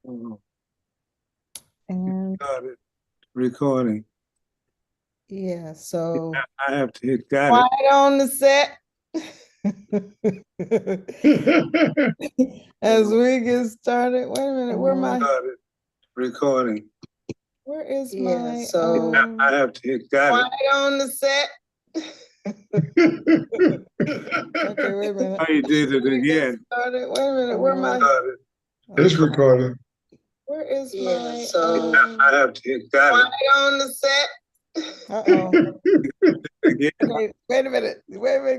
Oh, And got it. Recording. yeah, so I have to hit got quiet on the set as we get started. Wait a minute, Got it. Recording. where is Yeah, my so I have to hit got quiet on the set? Okay, wait a minute. Oh, you did it again. Started. Wait a minute, where my Got it. It's recording. where is yeah, my so I have to hit got quiet on the set? Uh-oh. it again. Okay, wait a minute,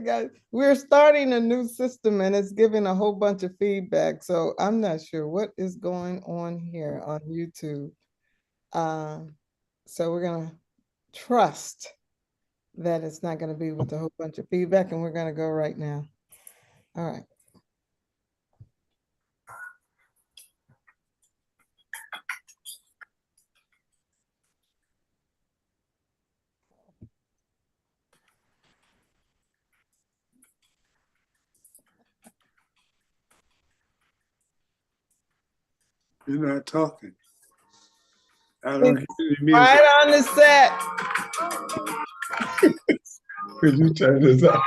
guys. We're starting a new system and it's giving a whole bunch of feedback. So I'm not sure what is going on here on YouTube. So we're gonna trust that it's not gonna be with a whole bunch of feedback, and we're gonna go right now. All right. You're not talking. I don't hear any music. Quiet on the set. Could you turn this up?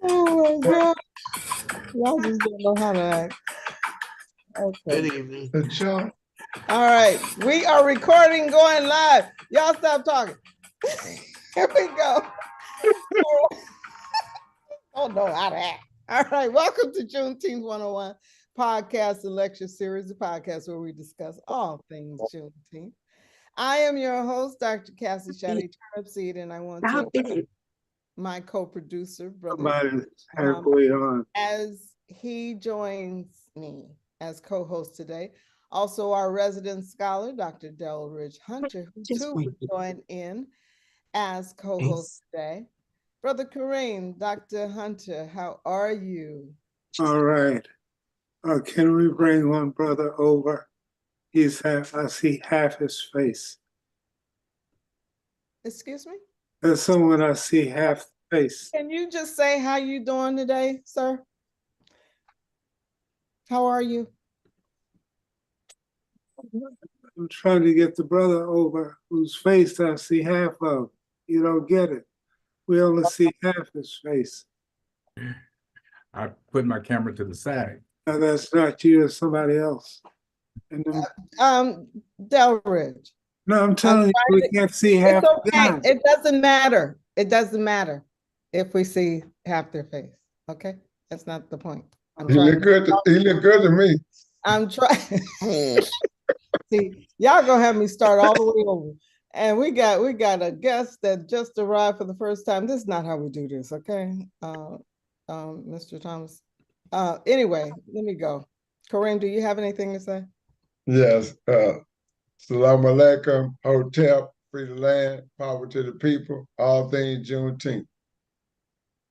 Oh my God. Y'all just don't know how to act. Okay. good evening. The chart. All right. We are recording, going live. Y'all stop talking. Here we go. Oh no, how to act. All right. Welcome to Juneteenth 101 podcast and lecture series, the podcast where we discuss all things Juneteenth. I am your host, Dr. Cassie Sade, and I want to my co-producer, brother, Somebody's halfway on. as he joins me as co-host today. Also, our resident scholar, Dr. Delridge Hunter, who too will join in as co-host today. Brother Kareim, Dr. Hunter, how are you? All right. Can we bring one brother over? He's half, I see half his face. Excuse me? There's someone I see half the face. Can you just say how you doing today, sir? How are you? I'm trying to get the brother over whose face I see half of. You don't get it. We only see half his face. I put my camera to the side. Now that's not you, it's somebody else. And then, Delridge. no, I'm telling you, we can't see half It's the okay. time. It doesn't matter. It doesn't matter if we see half their face. Okay, that's not the point. He look good. He look good to me. I'm trying. See, y'all gonna have me start all the way over. And we got a guest that just arrived for the first time. This is not how we do this, okay? Mr. Thomas. Anyway, let me go. Kareem, do you have anything to say? Yes. Salam alaikum, hotel, free the land, power to the people, all things Juneteenth.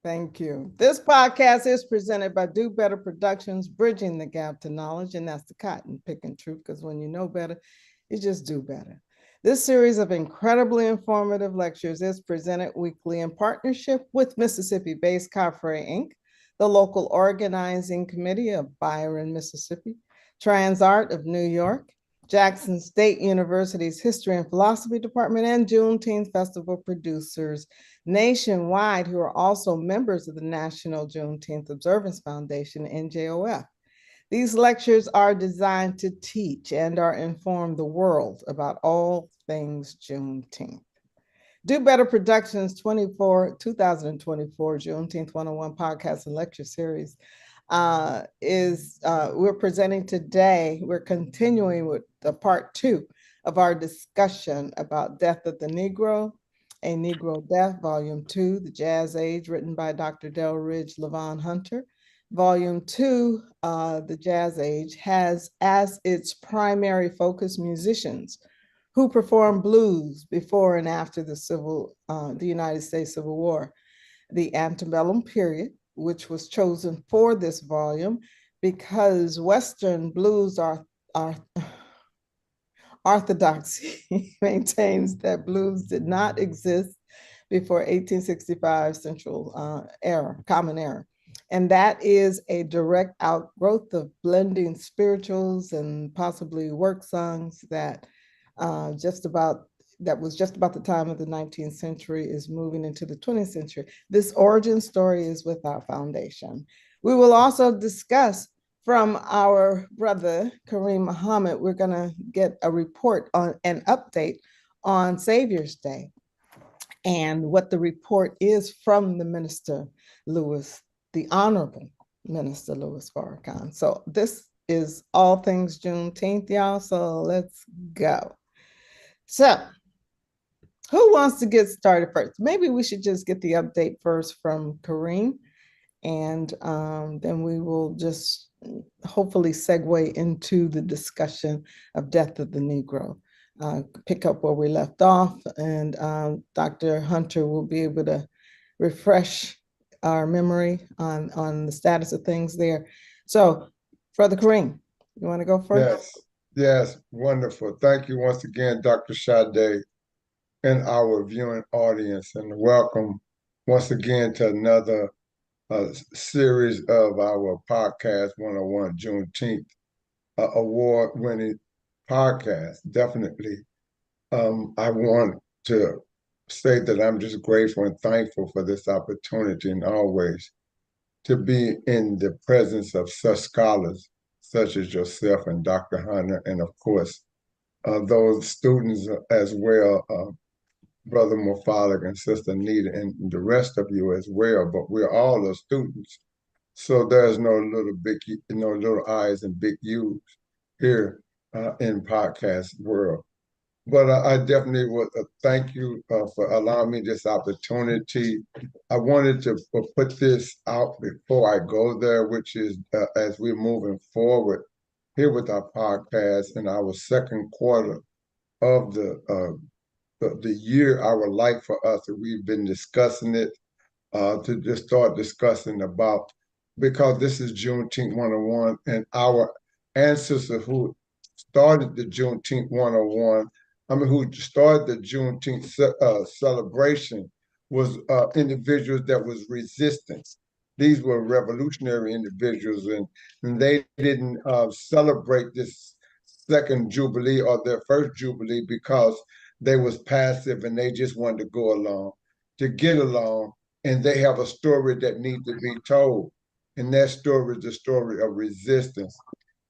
Thank you. This podcast is presented by Do Better Productions, bridging the gap to knowledge, and that's the cotton picking truth, because when you know better, you just do better. This series of incredibly informative lectures is presented weekly in partnership with Mississippi-based Khafre Inc., the local organizing committee of Byron, Mississippi, TransArt of New York, Jackson State University's History and Philosophy Department, and Juneteenth Festival producers nationwide who are also members of the National Juneteenth Observance Foundation, NJOF. These lectures are designed to teach and or inform the world about all things Juneteenth. Do Better Productions 2024 Juneteenth 101 podcast and lecture series we're presenting today. We're continuing with the part 2 of our discussion about Death of the Negro, A Negro Death, Volume 2, The Jazz Age, written by Dr. Delridge Levon Hunter. Volume 2, The Jazz Age, has as its primary focus musicians who performed blues before and after the United States Civil War, the antebellum period, which was chosen for this volume because Western blues orthodoxy maintains that blues did not exist before 1865 Central Era, Common Era. And that is a direct outgrowth of blending spirituals and possibly work songs that was just about the time of the 19th century is moving into the 20th century. This origin story is with our foundation. We will also discuss from our brother, Kareem Muhammad, we're gonna get a report on an update on Savior's Day and what the report is from the Minister Louis, the Honorable Minister Louis Farrakhan. So this is all things Juneteenth, y'all, so let's go. So who wants to get started first? Maybe we should just get the update first from Kareem, and then we will just hopefully segue into the discussion of Death of the Negro. Pick up where we left off, and Dr. Hunter will be able to refresh our memory on the status of things there. So, Brother Kareem, you want to go first? Yes, wonderful. Thank you once again, Dr. Sade, and our viewing audience, and welcome once again to another series of our podcast 101 Juneteenth award-winning podcast. Definitely. I want to say that I'm just grateful and thankful for this opportunity, and always to be in the presence of such scholars such as yourself and Dr. Hunter, and of course those students as well, Brother Mufalik and Sister Nita, and the rest of you as well. But we're all the students, so there's no little I's and big U's here in podcast world. But I definitely would thank you for allowing me this opportunity. I wanted to put this out before I go there, which is as we're moving forward here with our podcast in our second quarter of the year. I would like for us, that we've been discussing it, to just start discussing about, because this is Juneteenth 101, and our ancestors who started the Juneteenth 101, who started the Juneteenth celebration, was individuals that was resistance. These were revolutionary individuals, and they didn't celebrate this second Jubilee or their first Jubilee because they was passive and they just wanted to go along, to get along, and they have a story that needs to be told. And that story is the story of resistance,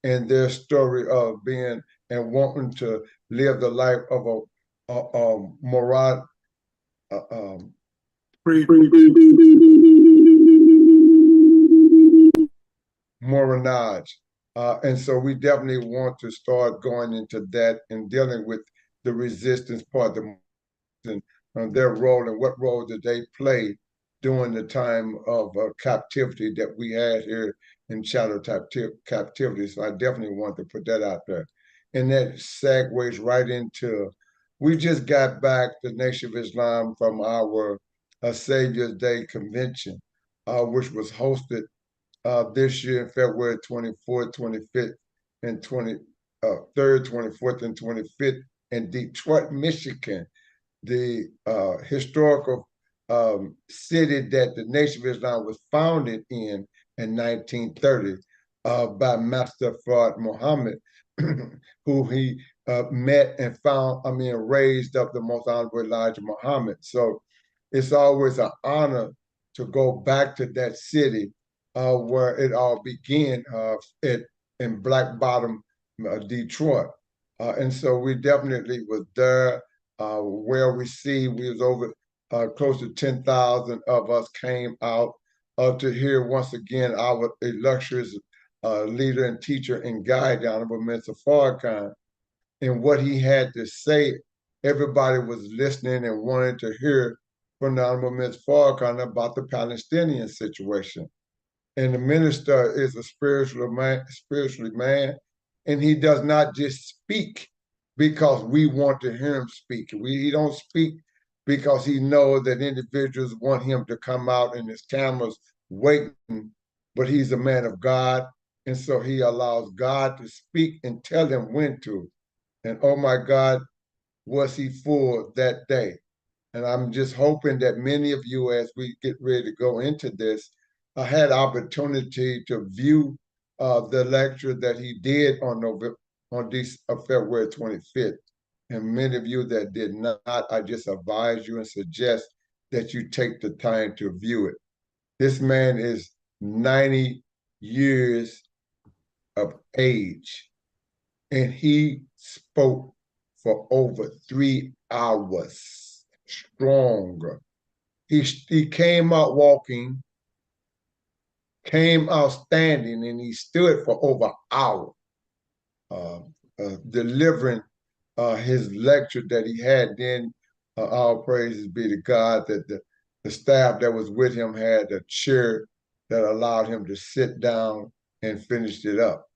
and their story of being and wanting to live the life of a moral moranage. And so we definitely want to start going into that and dealing with the resistance part, and their role, and what role did they play during the time of captivity that we had here in chattel captivity. So I definitely want to put that out there. And that segues right into, we just got back the Nation of Islam from our Savior's Day convention, which was hosted this year in February 24th, 25th, and 23rd, 24th, and 25th in Detroit, Michigan, the historical city that the Nation of Islam was founded in 1930 by Master Fard Muhammad, who he met and raised up the Most Honorable Elijah Muhammad. So it's always an honor to go back to that city where it all began in Black Bottom, Detroit. And so we definitely was there, where we was over close to 10,000 of us came out to hear once again our illustrious leader and teacher and guide, the Honorable Minister Farrakhan, and what he had to say. Everybody was listening and wanted to hear from the Honorable Minister Farrakhan about the Palestinian situation. And the minister is a spiritually man, and he does not just speak because we want to hear him speak. He don't speak because he knows that individuals want him to come out and his cameras waiting, but he's a man of God, and so he allows God to speak and tell him when to. And oh my God, was he full that day. And I'm just hoping that many of you, as we get ready to go into this, I had opportunity to view the lecture that he did on February 25th. And many of you that did not, I just advise you and suggest that you take the time to view it. This man is 90 years of age, and he spoke for over 3 hours strong. He came out walking, came out standing, and he stood for over an hour delivering his lecture that he had. Then all praises be to God that the staff that was with him had a chair that allowed him to sit down and finished it up.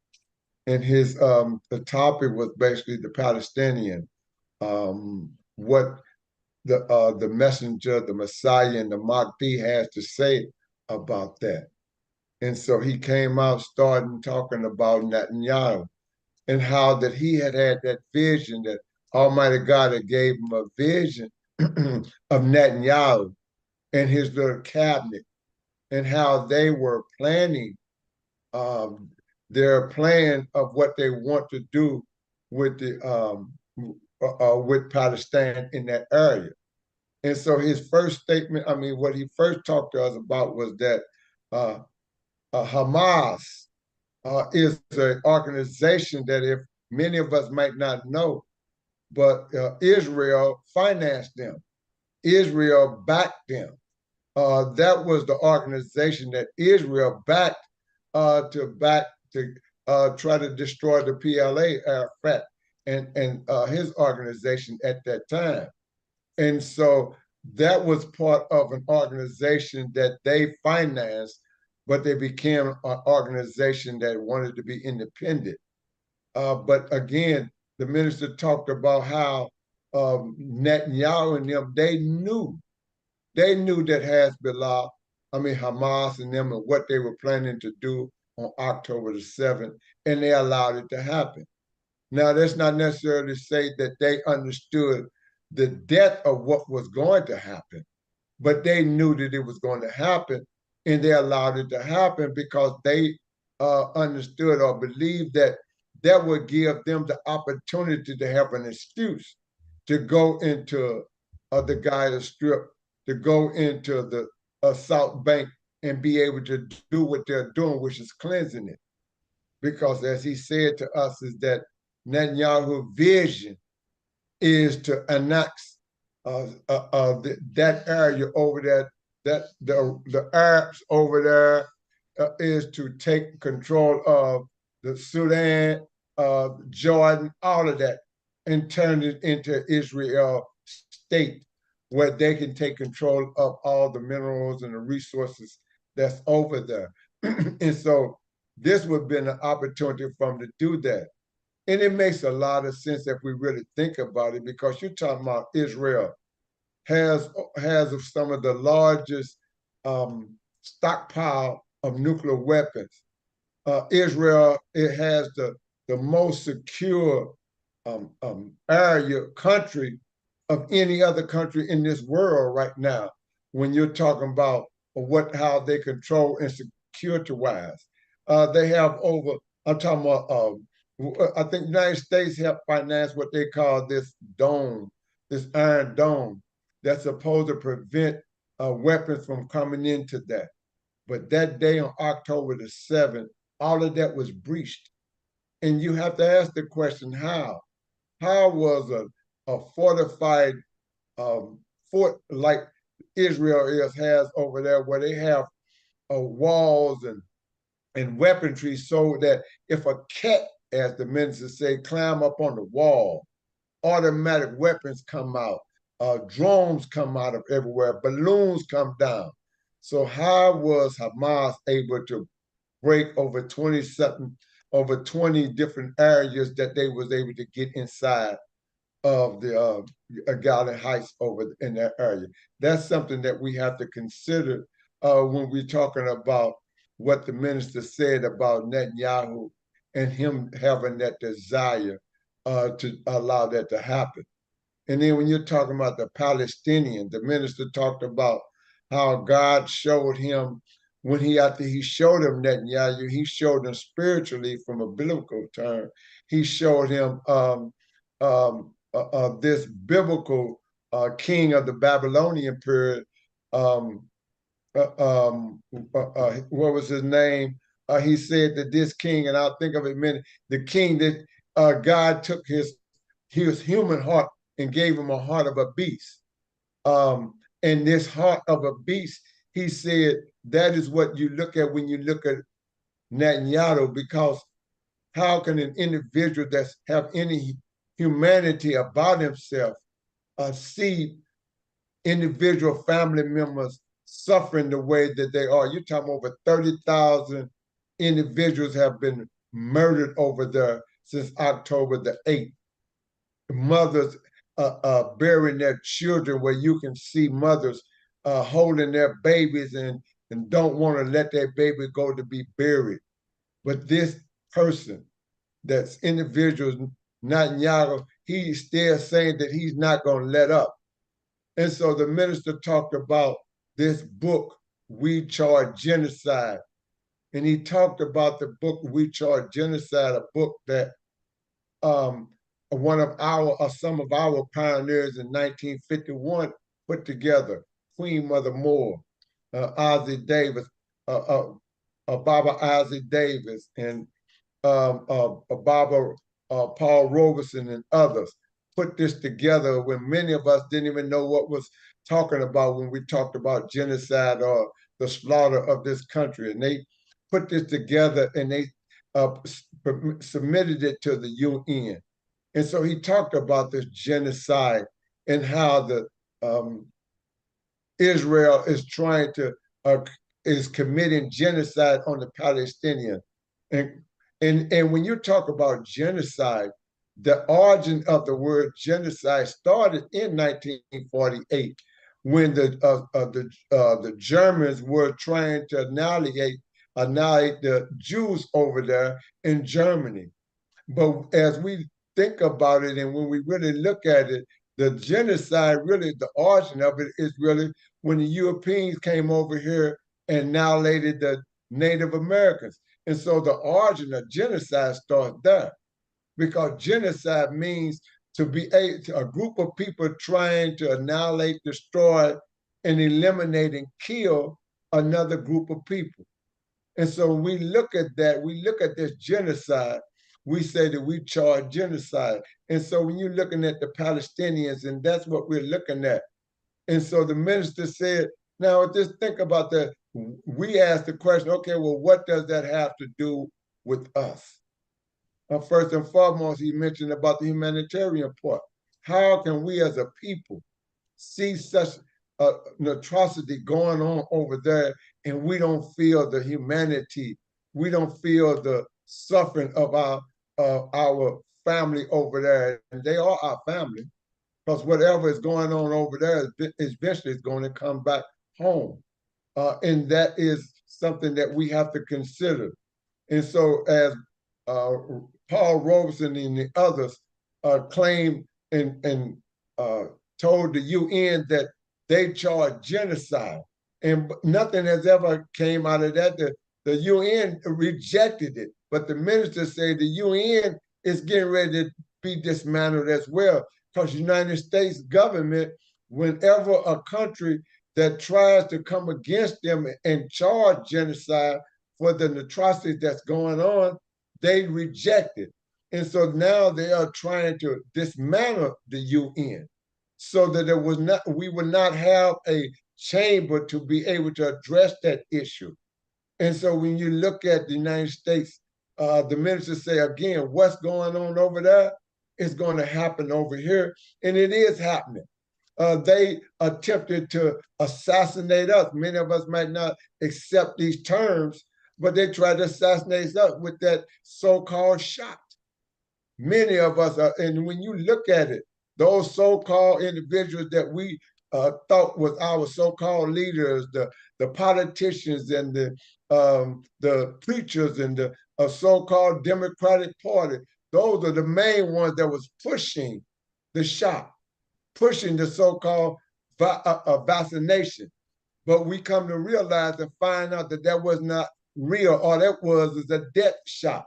And his the topic was basically the Palestinian, what the messenger, the Messiah, and the Mahdi has to say about that. And so he came out starting talking about Netanyahu and how that he had that vision, that Almighty God had gave him a vision of Netanyahu and his little cabinet, and how they were planning their plan of what they want to do with with Palestine in that area. And so his first statement, what he first talked to us about was that Hamas is an organization that, if many of us might not know, but Israel financed them. Israel backed them. That was the organization that Israel backed to try to destroy the PLA, Arafat, and his organization at that time. And so that was part of an organization that they financed, but they became an organization that wanted to be independent. But again, the minister talked about how Netanyahu and them, they knew that Hamas and them, and what they were planning to do on October the 7th, and they allowed it to happen. Now, that's not necessarily to say that they understood the depth of what was going to happen, but they knew that it was going to happen, and they allowed it to happen because they understood or believed that that would give them the opportunity to have an excuse to go into the Gaza Strip, to go into the South Bank, and be able to do what they're doing, which is cleansing it. Because as he said to us, is that Netanyahu's vision is to annex that area over there, that the Arabs over there is to take control of the Sudan, Jordan, all of that, and turn it into Israel state, where they can take control of all the minerals and the resources that's over there. And so this would have been an opportunity for them to do that. And it makes a lot of sense if we really think about it, because you're talking about Israel has some of the largest stockpile of nuclear weapons. Israel, it has the most secure country of any other country in this world right now, when you're talking about how they control and security-wise. They have over, I'm talking about, I think the United States helped finance what they call this dome, this iron dome, that's supposed to prevent weapons from coming into that. But that day on October the 7th, all of that was breached. And you have to ask the question, how? How was a fortified fort like Israel has over there, where they have walls and weaponry, so that if a cat, as the minister say, climb up on the wall, automatic weapons come out, drones come out of everywhere, balloons come down. So how was Hamas able to break over 20 different areas that they was able to get inside of the Garden Heights over in that area? That's something that we have to consider when we're talking about what the minister said about Netanyahu and him having that desire to allow that to happen. And then when you're talking about the Palestinian, the minister talked about how God showed him when after he showed him Netanyahu, he showed him spiritually from a biblical term. He showed him this biblical king of the Babylonian period. What was his name? He said that this king, and I'll think of it in a minute, the king that God took his human heart and gave him a heart of a beast. And this heart of a beast, he said, that is what you look at when you look at Netanyahu, because how can an individual that have any humanity about himself see individual family members suffering the way that they are? You're talking over 30,000 individuals have been murdered over there since October the 8th. Mothers burying their children, where you can see mothers holding their babies and don't want to let their baby go to be buried. But this person, that's individual, Netanyahu, he's still saying that he's not going to let up. And so the minister talked about this book, We Charge Genocide. And he talked about the book, We Charge Genocide, a book that some of our pioneers in 1951 put together. Queen Mother Moore, Ozzie Davis, Baba Ozzie Davis, and Baba Paul Robeson and others put this together when many of us didn't even know what was talking about when we talked about genocide or the slaughter of this country. And they put this together and they submitted it to the UN. And so he talked about this genocide and how the Israel is trying to is committing genocide on the Palestinians. And when you talk about genocide, the origin of the word genocide started in 1948 when the Germans were trying to annihilate the Jews over there in Germany. But as we think about it, and when we really look at it, the genocide, really the origin of it is really when the Europeans came over here and annihilated the Native Americans. And so the origin of genocide starts there, because genocide means to be a group of people trying to annihilate, destroy, and eliminate and kill another group of people. And so we look at that, we look at this genocide, we say that we charge genocide. And so when you're looking at the Palestinians, and that's what we're looking at. And so the minister said, now just think about that. We asked the question, okay, well, what does that have to do with us? First and foremost, he mentioned about the humanitarian part. How can we as a people see such an atrocity going on over there and we don't feel the humanity, we don't feel the suffering of our family over there? And they are our family, because whatever is going on over there eventually is going to come back home. And that is something that we have to consider. And so as Paul Robeson and the others claimed and told the UN that they charged genocide, and nothing has ever came out of that. The UN rejected it, but the minister said the UN is getting ready to be dismantled as well, because the United States government, whenever a country that tries to come against them and charge genocide for the atrocities that's going on, they reject it. And so now they are trying to dismantle the UN so that we would not have a chamber to be able to address that issue. And so when you look at the United States, the minister say, again, what's going on over there is going to happen over here, and it is happening. They attempted to assassinate us. Many of us might not accept these terms, but they tried to assassinate us with that so-called shot. Many of us are, and when you look at it, those so-called individuals that we thought was our so-called leaders, the politicians and the preachers and the so-called Democratic Party, those are the main ones that was pushing the shot, pushing the so-called vaccination. But we come to realize and find out that that was not real. All that was a death shot.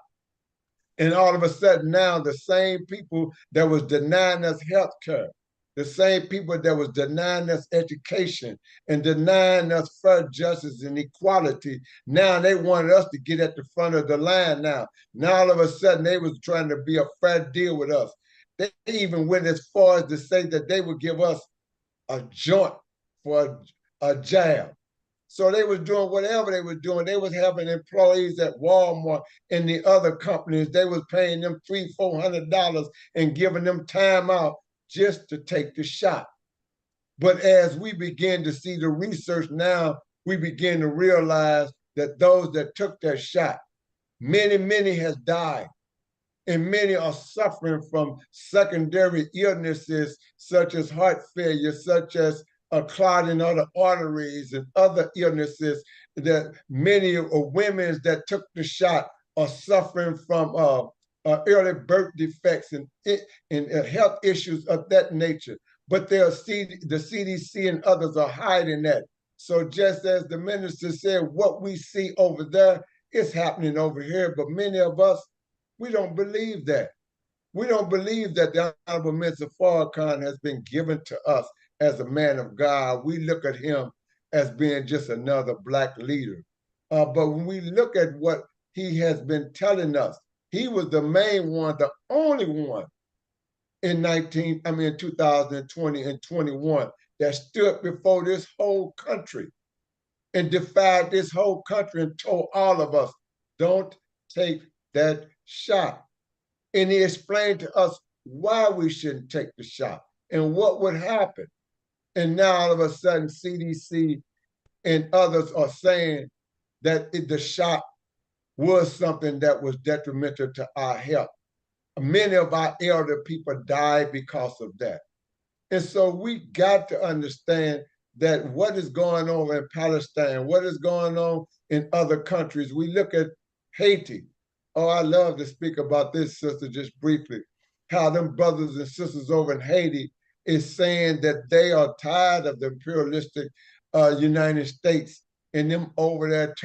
And all of a sudden now the same people that was denying us health care, the same people that was denying us education and denying us fair justice and equality, now they wanted us to get at the front of the line now. Now all of a sudden they was trying to be a fair deal with us. They even went as far as to say that they would give us a joint for a jab. So they was doing whatever they was doing. They was having employees at Walmart and the other companies. They was paying them $300-400 and giving them time out just to take the shot. But as we begin to see the research now, we begin to realize that those that took that shot, many has died. And many are suffering from secondary illnesses such as heart failure, such as a clotting of the arteries and other illnesses. That many women that took the shot are suffering from early birth defects and health issues of that nature. But the CDC and others are hiding that. So just as the minister said, what we see over there is happening over here. But many of us, we don't believe that. We don't believe that the Honorable Mr. Farrakhan has been given to us as a man of God. We look at him as being just another Black leader. But when we look at what he has been telling us, he was the main one, the only one in 2020 and 21 that stood before this whole country and defied this whole country and told all of us, don't take that shot. And he explained to us why we shouldn't take the shot and what would happen. And now all of a sudden, CDC and others are saying that the shot was something that was detrimental to our health. Many of our elder people died because of that. And so we got to understand that what is going on in Palestine, what is going on in other countries. We look at Haiti. Oh, I love to speak about this, sister, just briefly. How them brothers and sisters over in Haiti is saying that they are tired of the imperialistic United States and them over there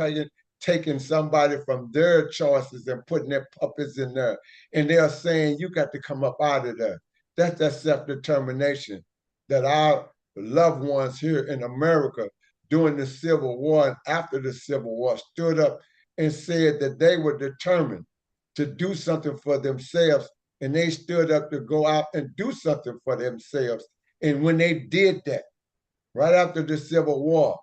taking somebody from their choices and putting their puppets in there. And they are saying, you got to come up out of there. That's that self-determination that our loved ones here in America during the Civil War and after the Civil War stood up and said that they were determined to do something for themselves, and they stood up to go out and do something for themselves. And when they did that, right after the Civil War,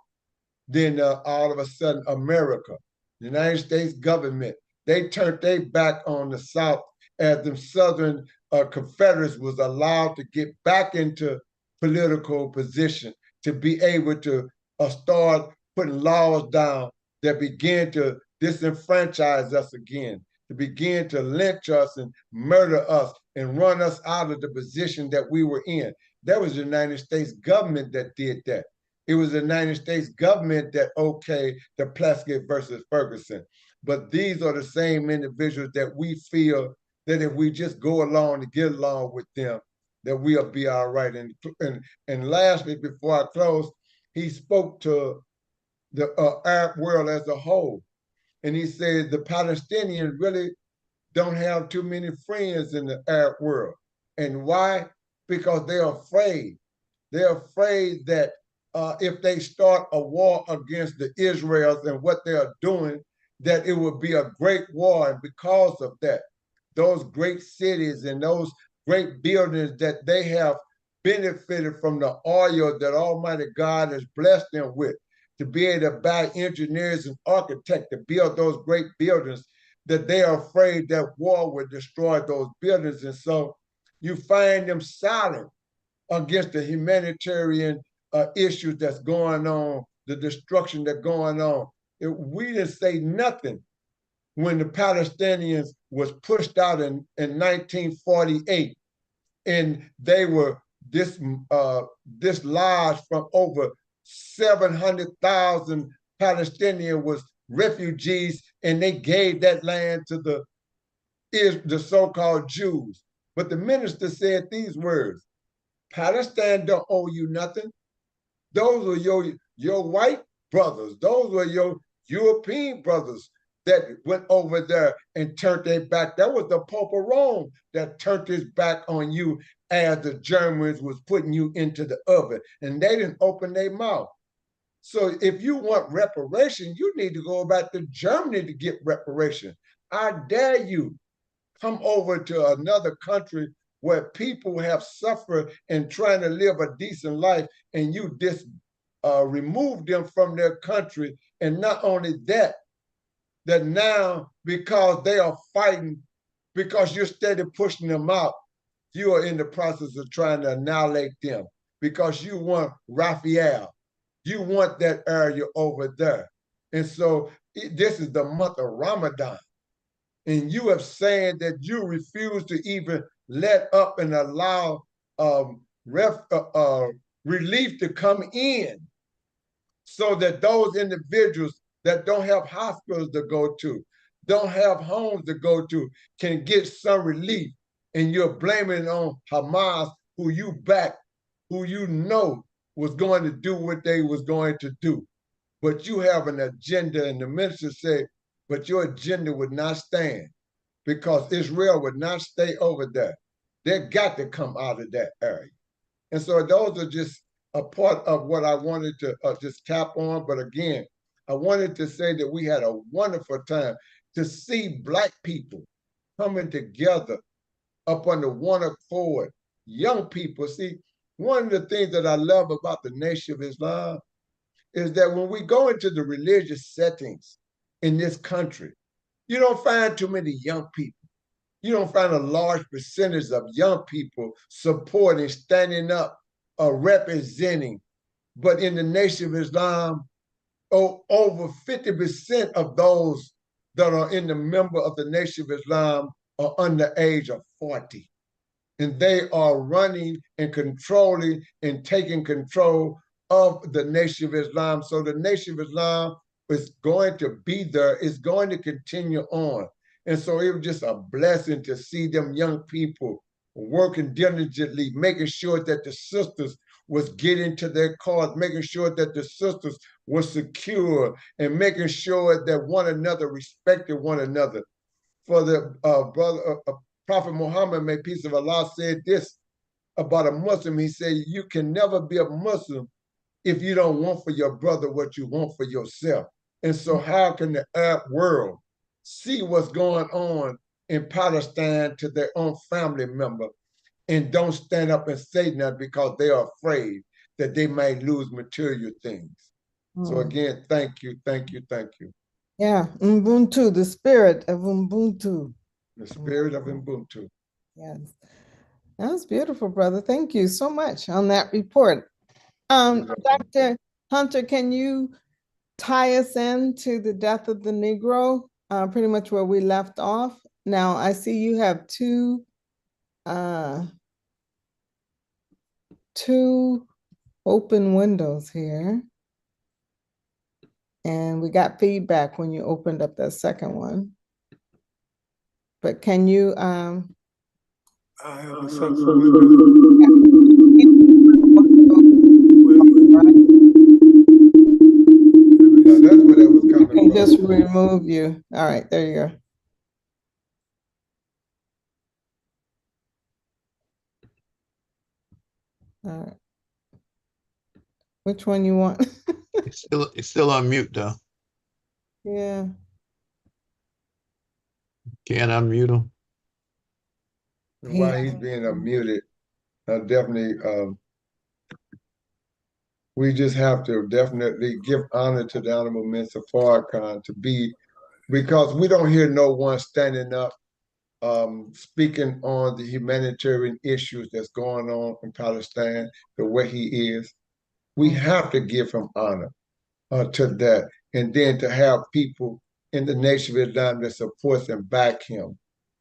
then all of a sudden America, the United States government, they turned their back on the South as the Southern Confederates was allowed to get back into political position, to be able to start putting laws down that began to disenfranchise us again, to begin to lynch us and murder us and run us out of the position that we were in. That was the United States government that did that. It was the United States government that okayed the Plaskett versus Ferguson. But these are the same individuals that we feel that if we just go along to get along with them, that we'll be all right. And lastly, before I close, he spoke to the Arab world as a whole. And he said the Palestinians really don't have too many friends in the Arab world. And why? Because they're afraid. They're afraid that if they start a war against the Israelis and what they are doing, that it will be a great war. And because of that, those great cities and those great buildings that they have benefited from the oil that Almighty God has blessed them with, to be able to buy engineers and architects to build those great buildings, that they are afraid that war would destroy those buildings. And so you find them silent against the humanitarian issues that's going on, the destruction that's going on. We didn't say nothing when the Palestinians was pushed out in 1948, and they were dislodged from over 700,000 Palestinians was refugees, and they gave that land to the so-called Jews. But the minister said these words: Palestine don't owe you nothing. Those are your white brothers. Those were your European brothers that went over there and turned their back. That was the Pope of Rome that turned his back on you as the Germans was putting you into the oven, and they didn't open their mouth. So if you want reparation, you need to go back to Germany to get reparation. I dare you come over to another country where people have suffered and trying to live a decent life, and you remove them from their country. And not only that, that now because they are fighting, because you're steady pushing them out, you are in the process of trying to annihilate them because you want Raphael. You want that area over there. And so this is the month of Ramadan. And you have said that you refuse to even let up and allow relief to come in so that those individuals that don't have hospitals to go to, don't have homes to go to, can get some relief. And you're blaming it on Hamas, who you back, who you know was going to do what they was going to do. But you have an agenda, and the minister said, but your agenda would not stand because Israel would not stay over there. They got to come out of that area. And so those are just a part of what I wanted to just tap on. But again, I wanted to say that we had a wonderful time to see Black people coming together up under one accord, young people. See, one of the things that I love about the Nation of Islam is that when we go into the religious settings in this country, you don't find too many young people. You don't find a large percentage of young people supporting, standing up, representing. But in the Nation of Islam, over 50% of those that are in the member of the Nation of Islam are under the age of 40. And they are running and controlling and taking control of the Nation of Islam. So the Nation of Islam is going to be there, it's going to continue on. And so it was just a blessing to see them young people working diligently, making sure that the sisters was getting to their cause, making sure that the sisters were secure, and making sure that one another respected one another. For the Prophet Muhammad, may peace of Allah, said this about a Muslim. He said, you can never be a Muslim if you don't want for your brother what you want for yourself. And so how can the Arab world see what's going on in Palestine to their own family member and don't stand up and say nothing because they are afraid that they might lose material things? So again, thank you, thank you, thank you. Yeah, Ubuntu, the spirit of Ubuntu. The spirit of Ubuntu. Yes, that was beautiful, brother. Thank you so much on that report. Dr. Hunter, can you tie us into the death of the Negro, pretty much where we left off? Now, I see you have two open windows here. And we got feedback when you opened up that second one. But can you I have a second window. That's where that was coming can from. just remove you. All right, there you go. All right. Which one you want? It's still on mute though. Yeah. Can't unmute him. While he's being unmuted, definitely, we just have to definitely give honor to the Honorable Minister Farrakhan to be, because we don't hear no one standing up, speaking on the humanitarian issues that's going on in Palestine the way he is. We have to give him honor to that. And then to have people in the Nation of Islam that supports and back him.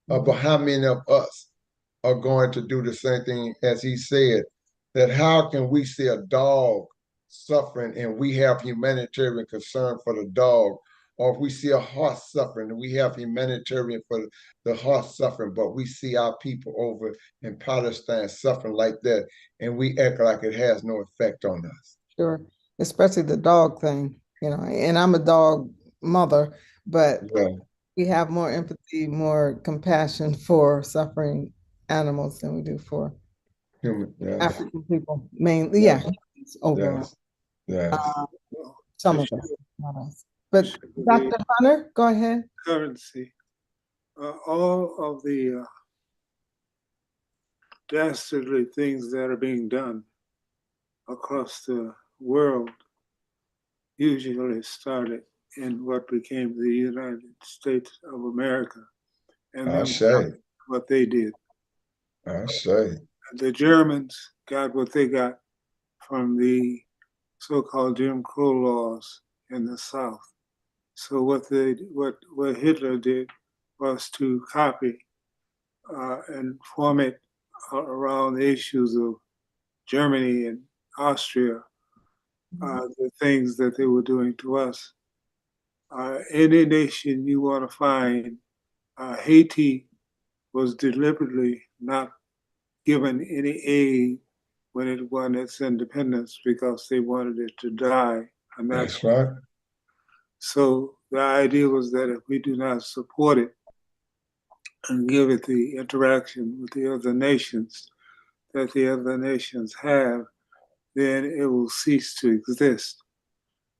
But how many of us are going to do the same thing as he said, that how can we see a dog suffering and we have humanitarian concern for the dog, or if we see a horse suffering and we have humanitarian for the horse suffering, but we see our people over in Palestine suffering like that and we act like it has no effect on us. Sure. especially the dog thing, you know, and I'm a dog mother, but Yeah, we have more empathy, more compassion for suffering animals than we do for human, yes, African people, mainly, yes, humans overall. yes, yes. Well, Some it of should, us, not us. it But should be Dr. Hunter, go ahead. currency. All of the dastardly things that are being done across the world usually started in what became the United States of America, and I then say, what they did. I say, The Germans got what they got from the so-called Jim Crow laws in the South. So what Hitler did was to copy and form it around the issues of Germany and Austria, the things that they were doing to us. Any nation you want to find, Haiti was deliberately not given any aid when it won its independence because they wanted it to die a that's natural. right. So the idea was that if we do not support it and give it the interaction with the other nations that the other nations have, then it will cease to exist.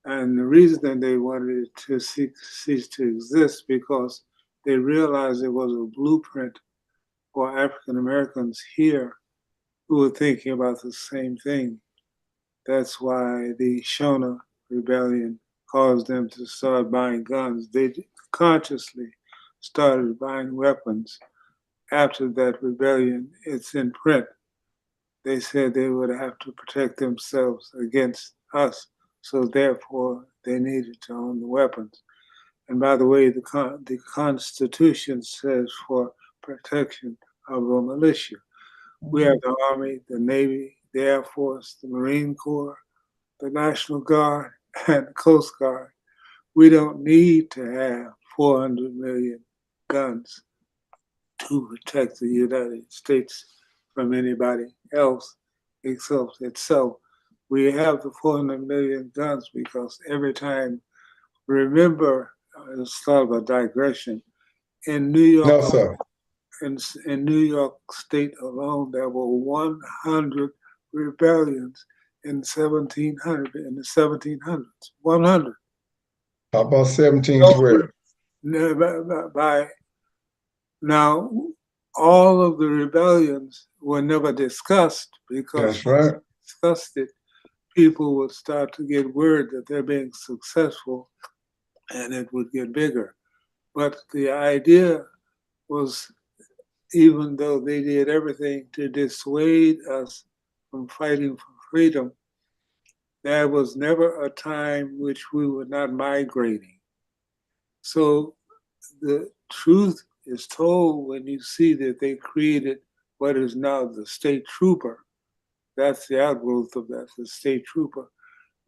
And the reason that they wanted it to cease to exist because they realized it was a blueprint for African Americans here who were thinking about the same thing. That's why the Shona rebellion caused them to start buying guns. They consciously started buying weapons after that rebellion. It's in print. They said they would have to protect themselves against us, so therefore they needed to own the weapons. And by the way, the Constitution says for protection of a militia. We have the Army, the Navy, the Air Force, the Marine Corps, the National Guard, and the Coast Guard. We don't need to have 400 million guns to protect the United States from anybody else except itself. We have the 400 million guns because every time, remember, it's sort of a digression. In New York, No, sir. in New York State alone, there were 100 rebellions in 1700 in the 1700s. 100. How about 1712? By now, all of the rebellions were never discussed because That's right. discussed it, people would start to get word that they're being successful and it would get bigger. But the idea was, even though they did everything to dissuade us from fighting for freedom, there was never a time which we were not migrating. So the truth is told when you see that they created what is now the state trooper. That's the outgrowth of that, the state trooper.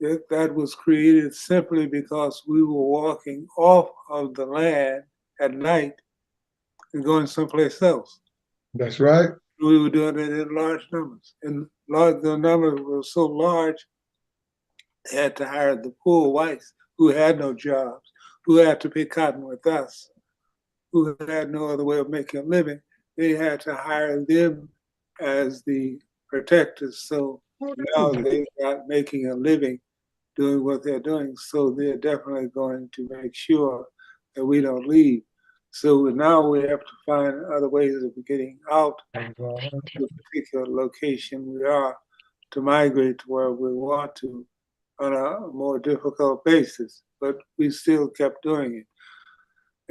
That was created simply because we were walking off of the land at night and going someplace else. That's right. We were doing it in large numbers. And the numbers were so large, they had to hire the poor whites who had no jobs, who had to pick cotton with us, who had no other way of making a living. They had to hire them as the protectors. So now they got making a living doing what they're doing. So they're definitely going to make sure that we don't leave. So now we have to find other ways of getting out of the particular location we are to migrate to where we want to on a more difficult basis. But we still kept doing it.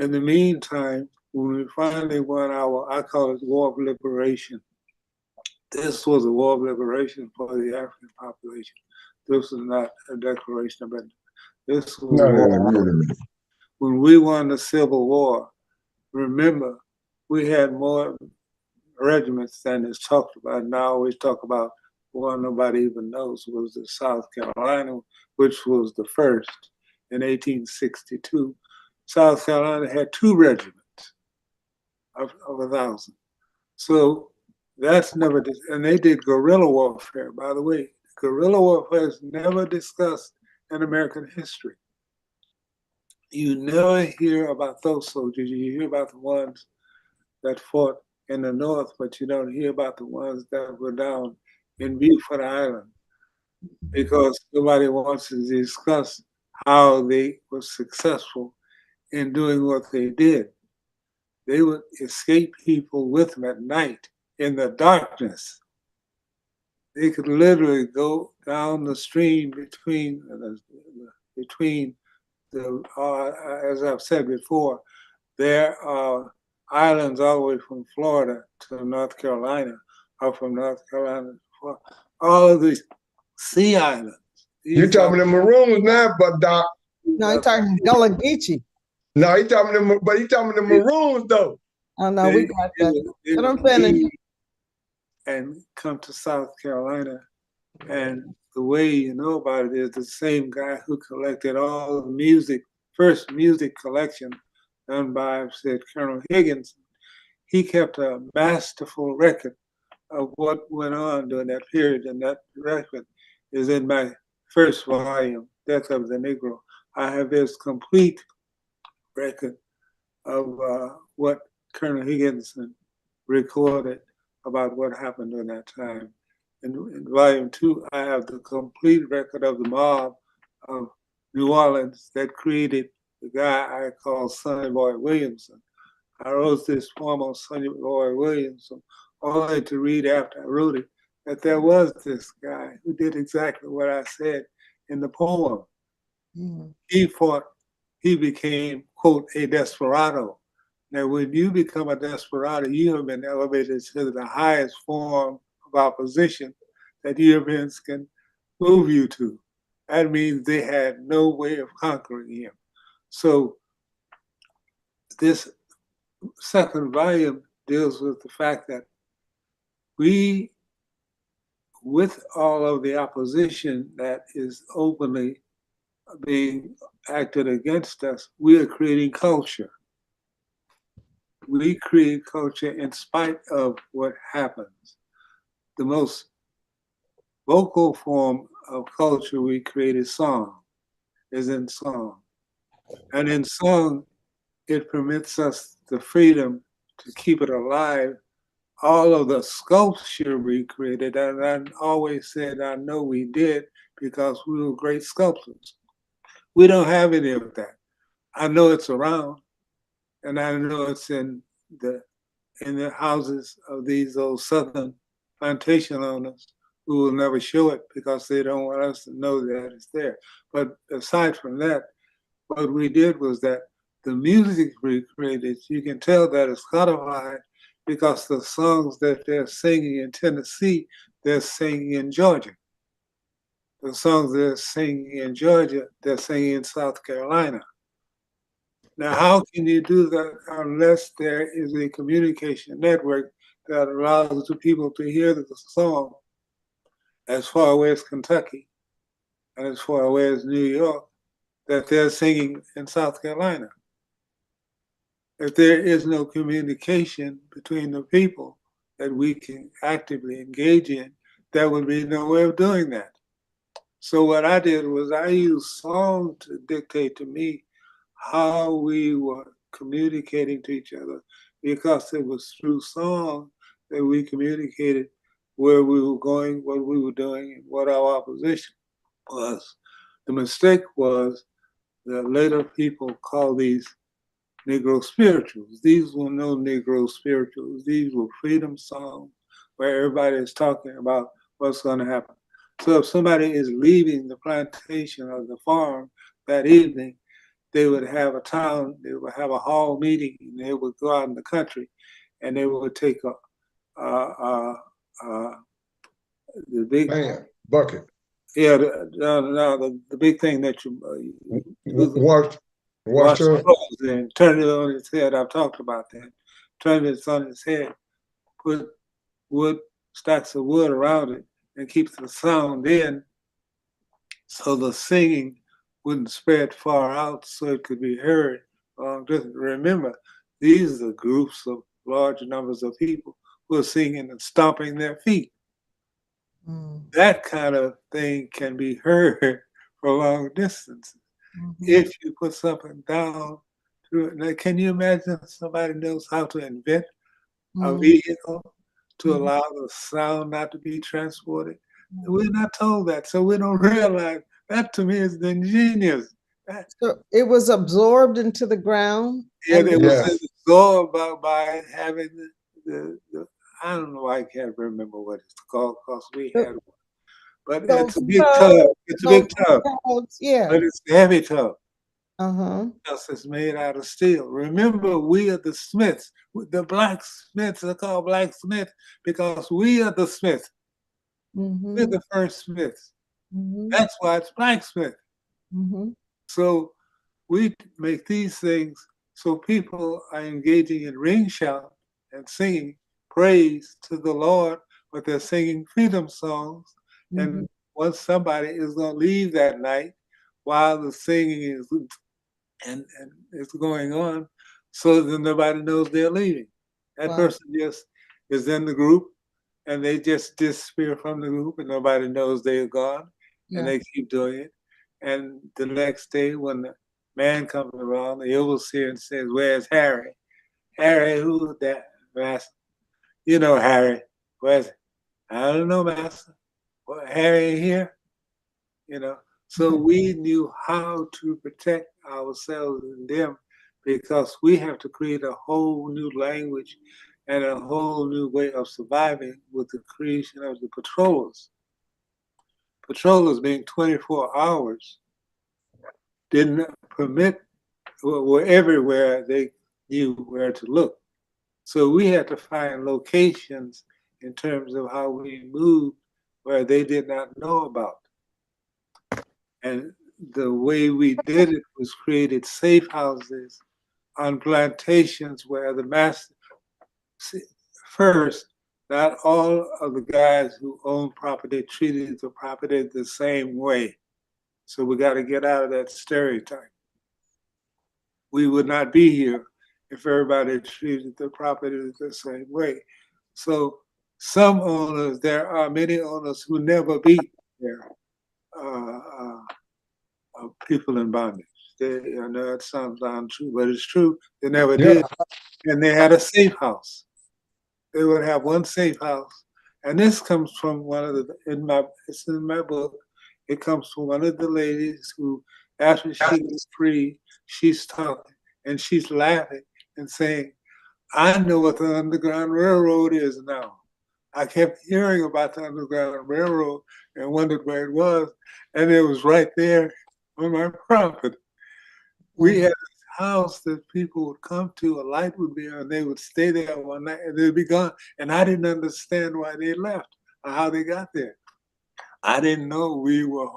In the meantime, when we finally won our, I call it war of liberation. This was a war of liberation for the African population. This was not a declaration of independence. This was No, no, war. no, no. When we won the Civil War, remember, we had more regiments than is talked about. Now we talk about one nobody even knows was the South Carolina, which was the first in 1862. South Carolina had 2 regiments of 1,000. So that's never, and they did guerrilla warfare, by the way. guerrilla warfare is never discussed in American history. You never hear about those soldiers. You hear about the ones that fought in the North, but you don't hear about the ones that were down in Beaufort Island, because nobody wants to discuss how they were successful in doing what they did. They would escape people with them at night in the darkness. They could literally go down the stream between the, as I've said before, there are islands all the way from Florida to North Carolina, or from North Carolina to Florida. All of these sea islands. You talking the Maroons now, but Doc. No, I'm talking Gullah Geechee. No, he talking the Maroons though. Oh no, we got that. Let them finish. And come to South Carolina, and the way you know about it is the same guy who collected all the music, first music collection done by, said, Colonel Higgins. He kept a masterful record of what went on during that period, and that record is in my first volume, Death of the Negro. I have this complete record of what Colonel Higginson recorded about what happened during that time. In volume 2, I have the complete record of the mob of New Orleans that created the guy I call Sonny Boy Williamson. I wrote this poem on Sonny Boy Williamson, only to read after I wrote it that there was this guy who did exactly what I said in the poem. He fought, he became, quote, a desperado. Now, when you become a desperado, you have been elevated to the highest form of opposition that Europeans can move you to. That means they had no way of conquering him. So this second volume deals with the fact that we, with all of the opposition that is openly being acted against us, we are creating culture. We create culture in spite of what happens. The most vocal form of culture we create is song, is in song. And in song, it permits us the freedom to keep it alive. All of the sculpture we created, and I always said, I know we did because we were great sculptors. We don't have any of that. I know it's around, and I know it's in the houses of these old Southern plantation owners who will never show it because they don't want us to know that it's there. But aside from that, what we did was that the music we created, you can tell that it's codified because the songs that they're singing in Tennessee, they're singing in Georgia. The songs they're singing in Georgia, they're singing in South Carolina. Now, how can you do that unless there is a communication network that allows the people to hear the song as far away as Kentucky and as far away as New York that they're singing in South Carolina? If there is no communication between the people that we can actively engage in, there would be no way of doing that. So what I did was I used song to dictate to me how we were communicating to each other, because it was through song that we communicated where we were going, what we were doing, and what our opposition was. The mistake was that later people call these Negro spirituals. These were no Negro spirituals. These were freedom songs where everybody is talking about what's going to happen. So if somebody is leaving the plantation or the farm that evening, they would have a town, they would have a hall meeting, and they would go out in the country, and they would take the big bucket. Yeah, the big thing that you wash clothes and turn it on its head. I've talked about that. Turn it on its head, put stacks of wood around it, and keep the sound in, so the singing wouldn't spread far out, so it could be heard. Remember, these are groups of large numbers of people who are singing and stomping their feet. Mm, That kind of thing can be heard for long distances. mhm. If you put something down to it. Now, can you imagine somebody knows how to invent a Mhm. vehicle to Mhm. allow the sound not to be transported? We're not told that, so we don't realize that. To me is ingenious. That, So it was absorbed into the ground yeah, and it was Yes. absorbed by having the I don't know, I can't remember what it's called because we the- had one. But those it's a big tub. tubs, It's a those big tub, tubs, yeah. but it's a heavy tub. Uh-huh. Because it's made out of steel. Remember, we are the Smiths. The blacksmiths are called blacksmiths because we are the Smiths. We're Mm-hmm. the first Smiths. Mm-hmm. That's why it's blacksmith. Mm-hmm. So we make these things so people are engaging in ring shout and singing praise to the Lord, but they're singing freedom songs. Mm-hmm. And once somebody is going to leave that night while the singing is and it's going on, so that nobody knows they're leaving. That Wow. person just is in the group and they just disappear from the group and nobody knows they're gone and Yeah. they keep doing it. And the next day when the man comes around, the overseer and says, "Where's Harry? Harry, who's that, master? You know Harry. Where's it? I don't know, master. Well, Harry ain't here, you know." So we knew how to protect ourselves and them because we have to create a whole new language and a whole new way of surviving with the creation of the patrollers. Patrollers being 24 hours didn't permit, were everywhere, they knew where to look. So we had to find locations in terms of how we moved where they did not know about. And the way we did it was created safe houses on plantations where the master, first, not all of the guys who owned property treated the property the same way. So we got to get out of that stereotype. We would not be here if everybody treated the property the same way. So some owners, there are many owners who never beat their uh, uh, people in bondage. I know that sounds untrue, but it's true. They never Yeah. did. And they had a safe house. They would have one safe house. And this comes from one of it's in my book. It comes from one of the ladies who, after she was free, she's talking and she's laughing and saying, "I know what the Underground Railroad is now. I kept hearing about the Underground Railroad and wondered where it was. And it was right there on my property." We had this house that people would come to, a light would be on, they would stay there one night and they'd be gone. And I didn't understand why they left or how they got there. I didn't know we were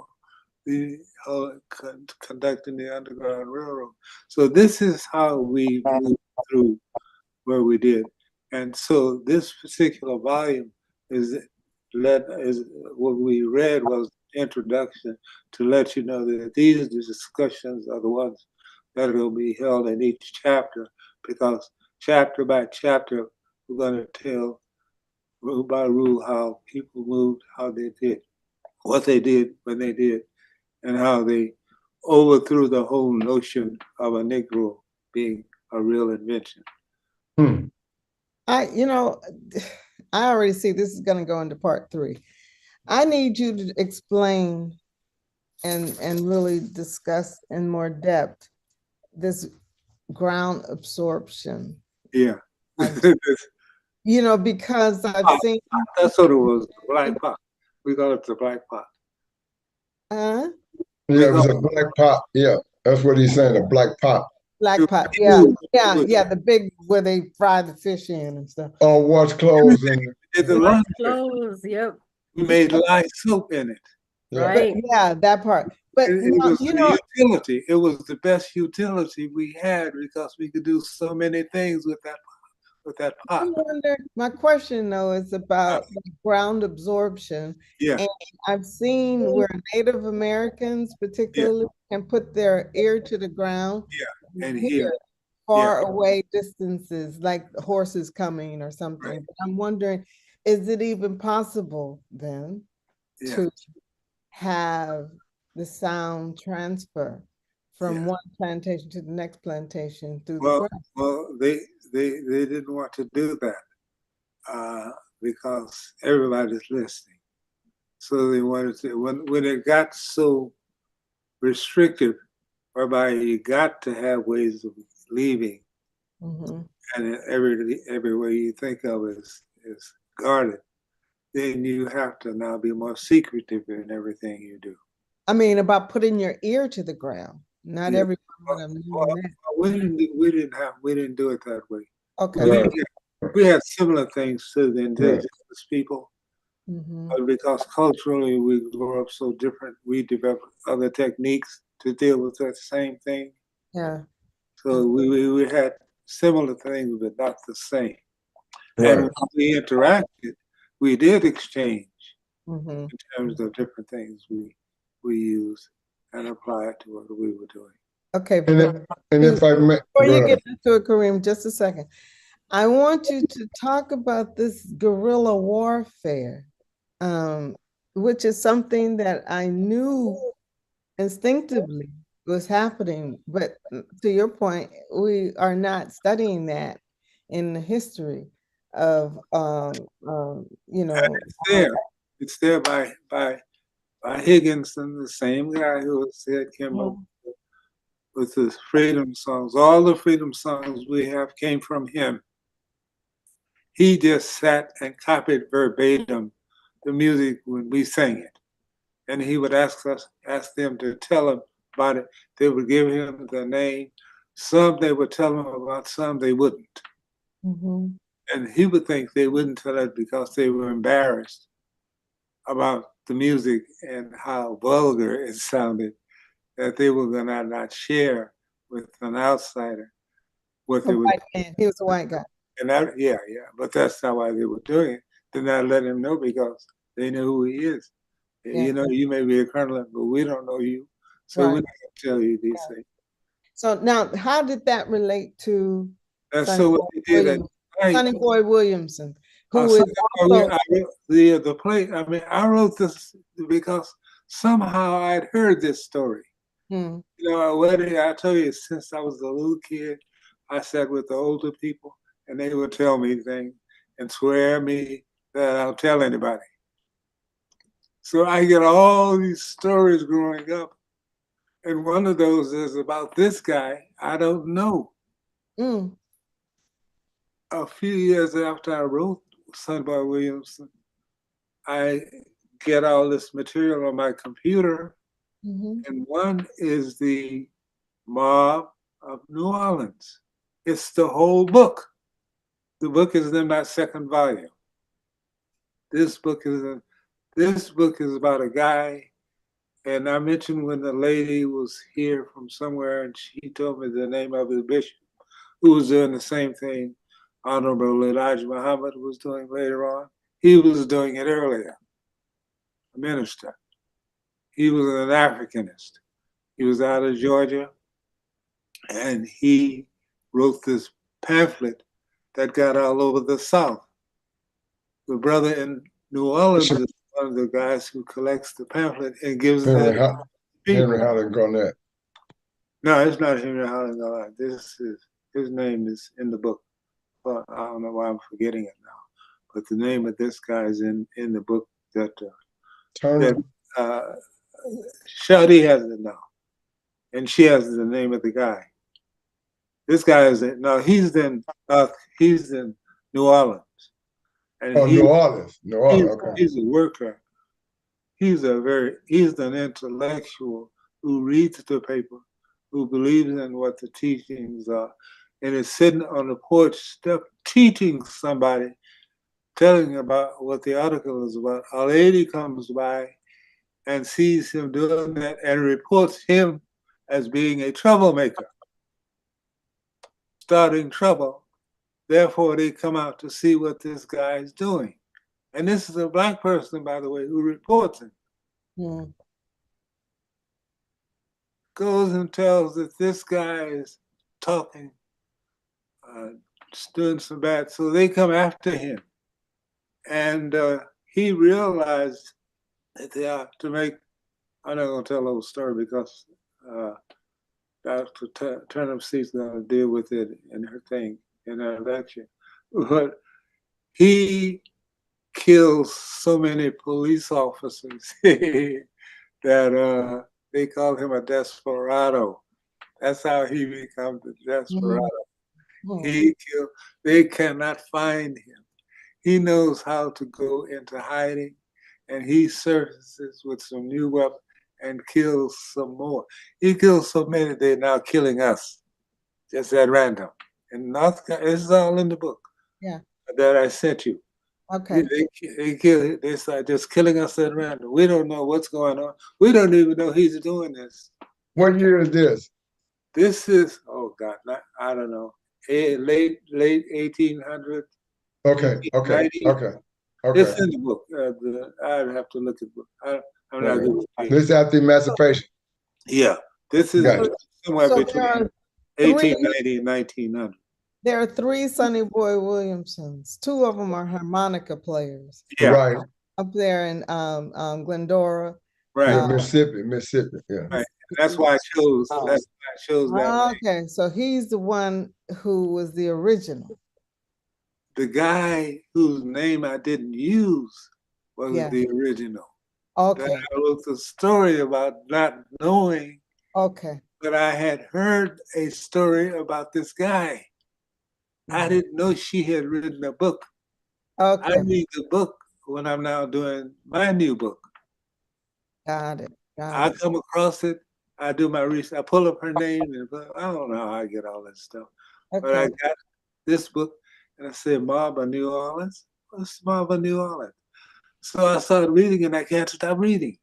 conducting the Underground Railroad. So this is how we moved through where we did. And so this particular volume is what we read was introduction to let you know that these discussions are the ones that will be held in each chapter, because chapter by chapter we're going to tell rule by rule how people moved, how they did, what they did when they did, and how they overthrew the whole notion of a Negro being a real invention. Hmm. You know, I already see this is going to go into part 3. I need you to explain and really discuss in more depth this ground absorption. Yeah. You know, because I've seen. That's what it was, the black pot. We call it the black pot. Uh, Yeah, it was a black pot. Yeah, that's what he's saying, a black pot. black pot. Yeah, yeah, the big where they fry the fish in and stuff. On wash clothes and Did the Wash laundry. clothes, yep, We made lye soap in it. yeah. But right. yeah, that part. But It now, was you the know, utility. It was the best utility we had because we could do so many things with that I pot. wonder, my question though is about the ground absorption. Yeah, And I've seen where Native Americans particularly can put their ear to the ground and here. far away distances, like horses coming or something. Right. But I'm wondering, is it even possible then Yeah. to have the sound transfer from Yeah. one plantation to the next plantation through the Well, ground. well, they didn't want to do that because everybody's listening. So they wanted to, when it got so restrictive, whereby you got to have ways of leaving, Mm-hmm. and every way you think of is guarded, then you have to now be more secretive in everything you do. I mean, about putting your ear to the ground. Not Yeah. everyone would Well, have known well, that. we didn't do it that way. Okay. Right. We had similar things to the indigenous people, Mm-hmm. but because culturally we grew up so different, we developed other techniques to deal with that same thing. Yeah. So we had similar things, but not the same. And Right. when we interacted, we did exchange Mm-hmm. in terms of different things we use and apply it to what we were doing. Okay. And if I may, Before go you ahead. get into it, Kareem, just a second. I want you to talk about this guerrilla warfare, which is something that I knew instinctively was happening. But to your point, we are not studying that in the history of, It's there. It's there by Higginson, the same guy who said came up with the freedom songs. All the freedom songs we have came from him. He just sat and copied verbatim the music when we sang it. And he would ask them to tell him about it. They would give him the name. Some they would tell him about, some they wouldn't. Mm-hmm. And he would think they wouldn't tell it because they were embarrassed about the music and how vulgar it sounded, that they were gonna not share with an outsider what A they would. white man. He was a white guy. And that, yeah, but that's not why they were doing it. Did not let him know because they knew who he is. Yeah. You know, you may be a colonel, but we don't know you, so Right. we're not gonna tell you these things. So now, how did that relate to And Sonny so what Boy they did at Williams, night, Sonny Boy Williamson, who so is also I wrote the play. I mean, I wrote this because somehow I'd heard this story. Hmm. You know, at wedding, I tell you, since I was a little kid, I sat with the older people, and they would tell me things and swear me that I'll tell anybody. So I get all these stories growing up, and one of those is about this guy I don't know. Mm. A few years after I wrote Son by Williamson, I get all this material on my computer, Mm-hmm. and one is the Mob of New Orleans. It's the whole book. The book is in my second volume. This book is about a guy, and I mentioned when the lady was here from somewhere, and she told me the name of the bishop who was doing the same thing Honorable Elijah Muhammad was doing later on. He was doing it earlier, a minister. He was an Africanist. He was out of Georgia, and he wrote this pamphlet that got all over the South. The brother in New Orleans is one of the guys who collects the pamphlet and gives it to Henry people. Howland Garnett. No, it's not Henry Howland. This is his name is in the book. Well, I don't know why I'm forgetting it now, but the name of this guy is in the book that Turner. Shadi has it now, and she has the name of the guy. This guy is he's in New Orleans, and Oh, New Orleans. New Orleans. Okay. he's a worker. He's an intellectual who reads the paper, who believes in what the teachings are, and is sitting on the porch step teaching somebody, telling about what the article is about. A lady comes by and sees him doing that and reports him as being a troublemaker, starting trouble. Therefore, they come out to see what this guy is doing. And this is a black person, by the way, who reports him. Mm. Goes and tells that this guy is talking, doing some bad. So they come after him. And he realized To make, I'm not going to tell the whole story because Dr. Turnipseed's going to deal with it in her thing, in her lecture. But he kills so many police officers that they call him a desperado. That's how he becomes a desperado. He killed, they cannot find him. He knows how to go into hiding, and he surfaces with some new weapon and kills some more. He kills so many, they're now killing us, just at random. And North Carolina, this is all in the book that I sent you. Okay. They start just killing us at random. We don't know what's going on. We don't even know he's doing this. What year is this? This is, oh God, I don't know, late 1800s. Okay. It's in the book. I'd have to look at the book. I'm not good with This is after emancipation. Yeah, this is somewhere between 1890 and 1900. There are 3 Sonny Boy Williamsons. 2 of them are harmonica players. Yeah. Right. Up there in Glendora. Right. Mississippi. Yeah. Right. That's why I chose. That's why I chose that. Okay, so he's the one who was the original. The guy whose name I didn't use was the original. Okay. I wrote the story about not knowing. Okay. But I had heard a story about this guy. I didn't know she had written a book. Okay. I read the book when I'm now doing my new book. Got it. I come across it. I do my research. I pull up her name, and I don't know how I get all that stuff. Okay. But I got this book, and I said, Mob of New Orleans? What's Mob of New Orleans? So I started reading, and I can't stop reading.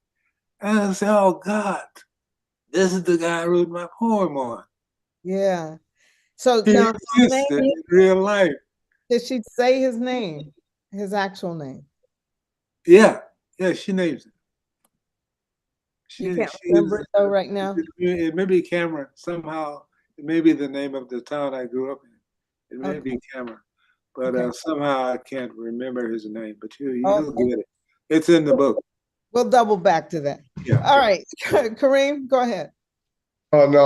And I said, oh, God, this is the guy I wrote my poem on. Yeah. So he now, existed in real life. Did she say his name, his actual name? Yeah, she names it. You can't remember it though right now? It may be Cameron. Somehow, it may be the name of the town I grew up in. It may be Cameron. But somehow I can't remember his name. But you'll get it. It's in the book. We'll double back to that. Yeah. All right. Kareem, go ahead. Oh no,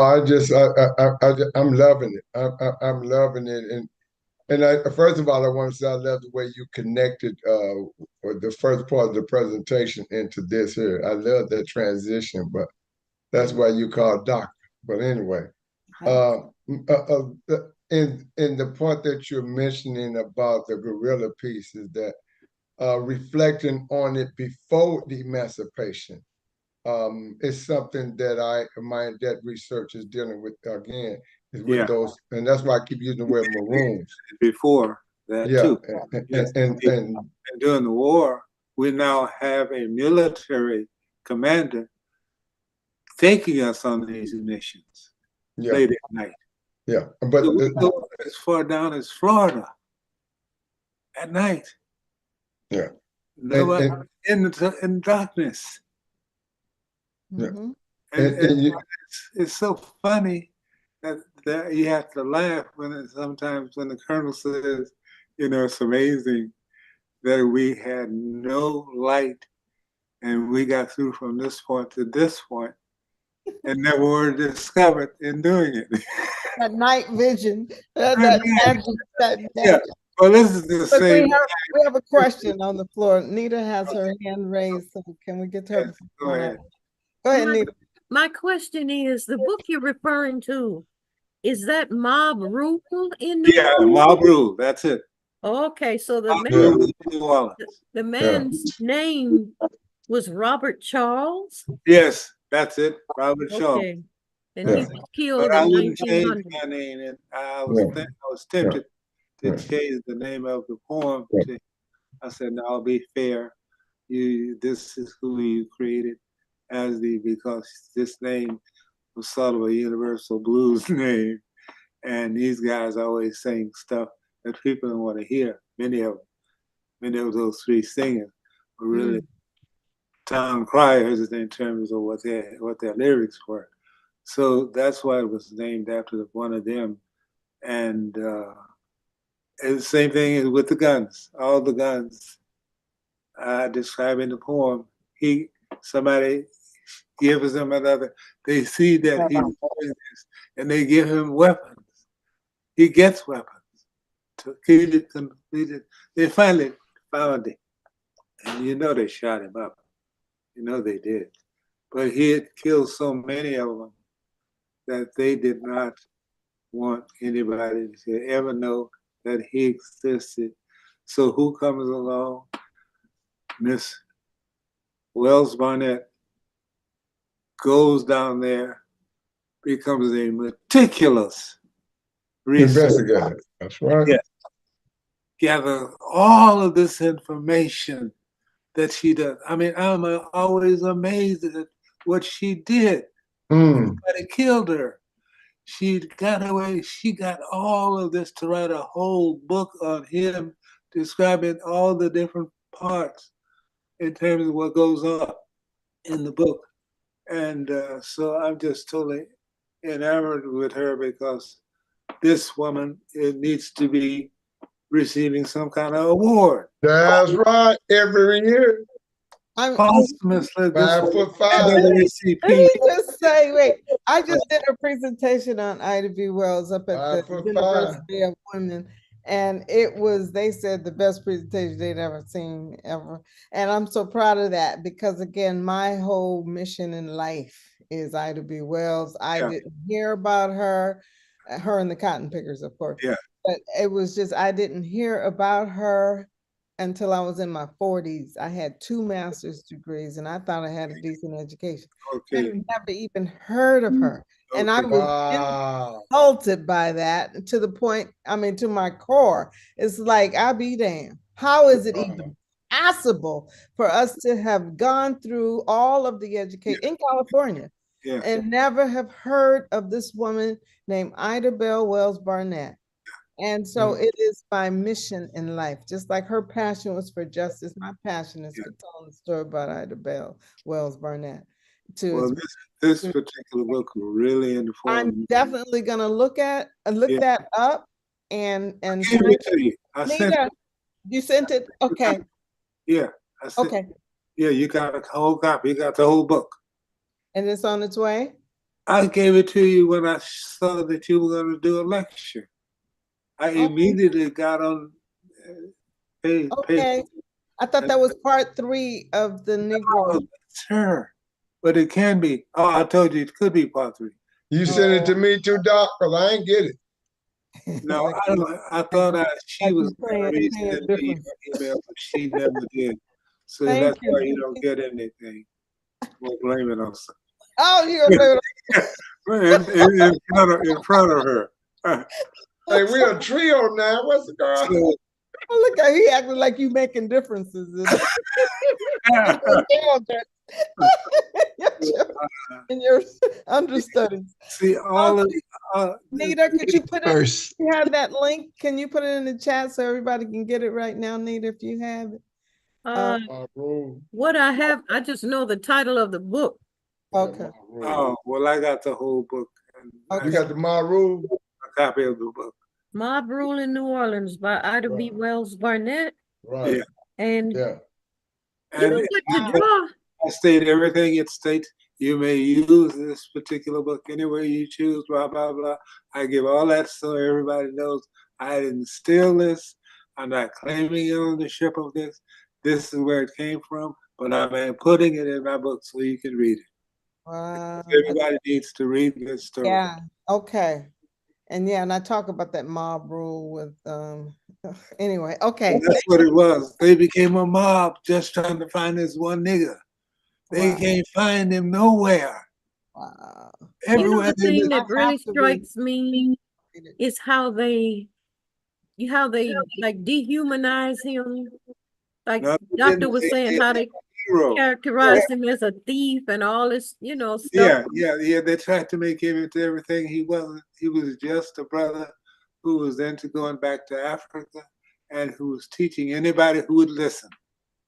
I'm loving it. I'm loving it, and first of all, I want to say I love the way you connected the first part of the presentation into this here. I love that transition, but that's why you call doctor. But anyway, in the part that you're mentioning about the guerrilla piece is that reflecting on it before the emancipation. It's something that that research is dealing with again, is with those, and that's why I keep using the word maroons. Before that too. And during the war, we now have a military commander taking us on these missions late at night. Yeah, but so we go as far down as Florida at night. Yeah, in darkness. Yeah. And it's so funny that you have to laugh sometimes when the colonel says, it's amazing that we had no light and we got through from this point to this point and never were discovered in doing it. That night vision. That yeah. Well, this is the same. We have a question on the floor. Nita has her hand raised, so can we get to her? Yes, go ahead. Go ahead, Nita. My question is, the book you're referring to, is that Mob Rule in New Orleans? Yeah, Mob Rule, that's it. Okay, so the man's name was Robert Charles? Yes, that's it, Robert Charles. Okay. And he was killed but in I wouldn't 1900. change my name, and I was tempted to change the name of the poem. I said, no, I'll be fair. This is who you created because this name was sort of a universal blues name. And these guys always saying stuff that people don't want to hear. Many of those 3 singers were really town criers in terms of what their lyrics were. So that's why it was named after one of them. And the same thing is with the guns. All the guns I describe in the poem. somebody gives him another, they see that he's doing this and they give him weapons. He gets weapons to keep it completed. They finally found him. And you know they shot him up. You know they did. But he had killed so many of them that they did not want anybody to ever know that he existed. So who comes along? Miss Wells Barnett goes down there, becomes a meticulous Investigator. That's right. Yeah. Gather all of this information that she does. I mean, I'm always amazed at what she did. Nobody killed her. She got away. She got all of this to write a whole book on him, describing all the different parts in terms of what goes on in the book. And so I'm just totally enamored with her because this woman, it needs to be receiving some kind of award. That's right. Every year. Posthumously, 5'5". Let me just say, wait, I just did a presentation on Ida B. Wells up at the 5'5". University of Women, and it was, they said, the best presentation they'd ever seen ever. And I'm so proud of that because, again, my whole mission in life is Ida B. Wells. I didn't hear about her and the Cotton Pickers, of course. Yeah. But it was just, I didn't hear about her until I was in my 40s. I had 2 master's degrees and I thought I had a decent education. Okay. I never even heard of her. And I Okay. was insulted by that to the point, I mean, to my core. It's like, I be damned. How is it even possible for us to have gone through all of the education in California and never have heard of this woman named Ida Bell Wells Barnett? And so it is my mission in life. Just like her passion was for justice, my passion is for telling the story about Ida Bell Wells Barnett. Well, this particular book really informed I'm definitely gonna look that up and I gave it to you. I sent it. You sent it? Okay. Yeah. I sent Okay. Yeah, you got a whole copy. You got the whole book. And it's on its way? I gave it to you when I saw that you were going to do a lecture. I immediately got on page. Okay. I thought that was part 3 of the Negro. Sure. But it can be. Oh, I told you it could be part 3. You sent it to me too, Doc, because I ain't get it. No, I thought she was going to resend me an email, but she never did. So that's why you don't get anything. We'll blame it on something. Oh, you're blame it in front of her. Hey, we a trio now. What's the girl? So, look at he acting like you making differences in your understudies. See, all of Nita, could you put it? First, You have that link? Can you put it in the chat so everybody can get it right now, Nita, if you have it? What I have, I just know the title of the book. Okay. Oh, well, I got the whole book. And You got the Maru? A copy of the book. Mob Rule in New Orleans by Ida B. Wells Barnett. Right. Yeah. And Yeah. you know what to draw. I state everything it states. You may use this particular book any way you choose, blah, blah, blah. I give all that so everybody knows I didn't steal this. I'm not claiming ownership of this. This is where it came from, but I'm putting it in my book so you can read it. Wow. Everybody needs to read this story. Yeah. Okay. And and I talk about that mob rule with anyway, okay. And that's what it was. They became a mob just trying to find this one nigga. They can't find him nowhere. Wow. Everywhere the thing that really strikes me is how they like dehumanize him. Like Doctor was saying, how they characterized him as a thief and all this, stuff. Yeah. They tried to make him into everything he wasn't. He was just a brother who was into going back to Africa and who was teaching anybody who would listen.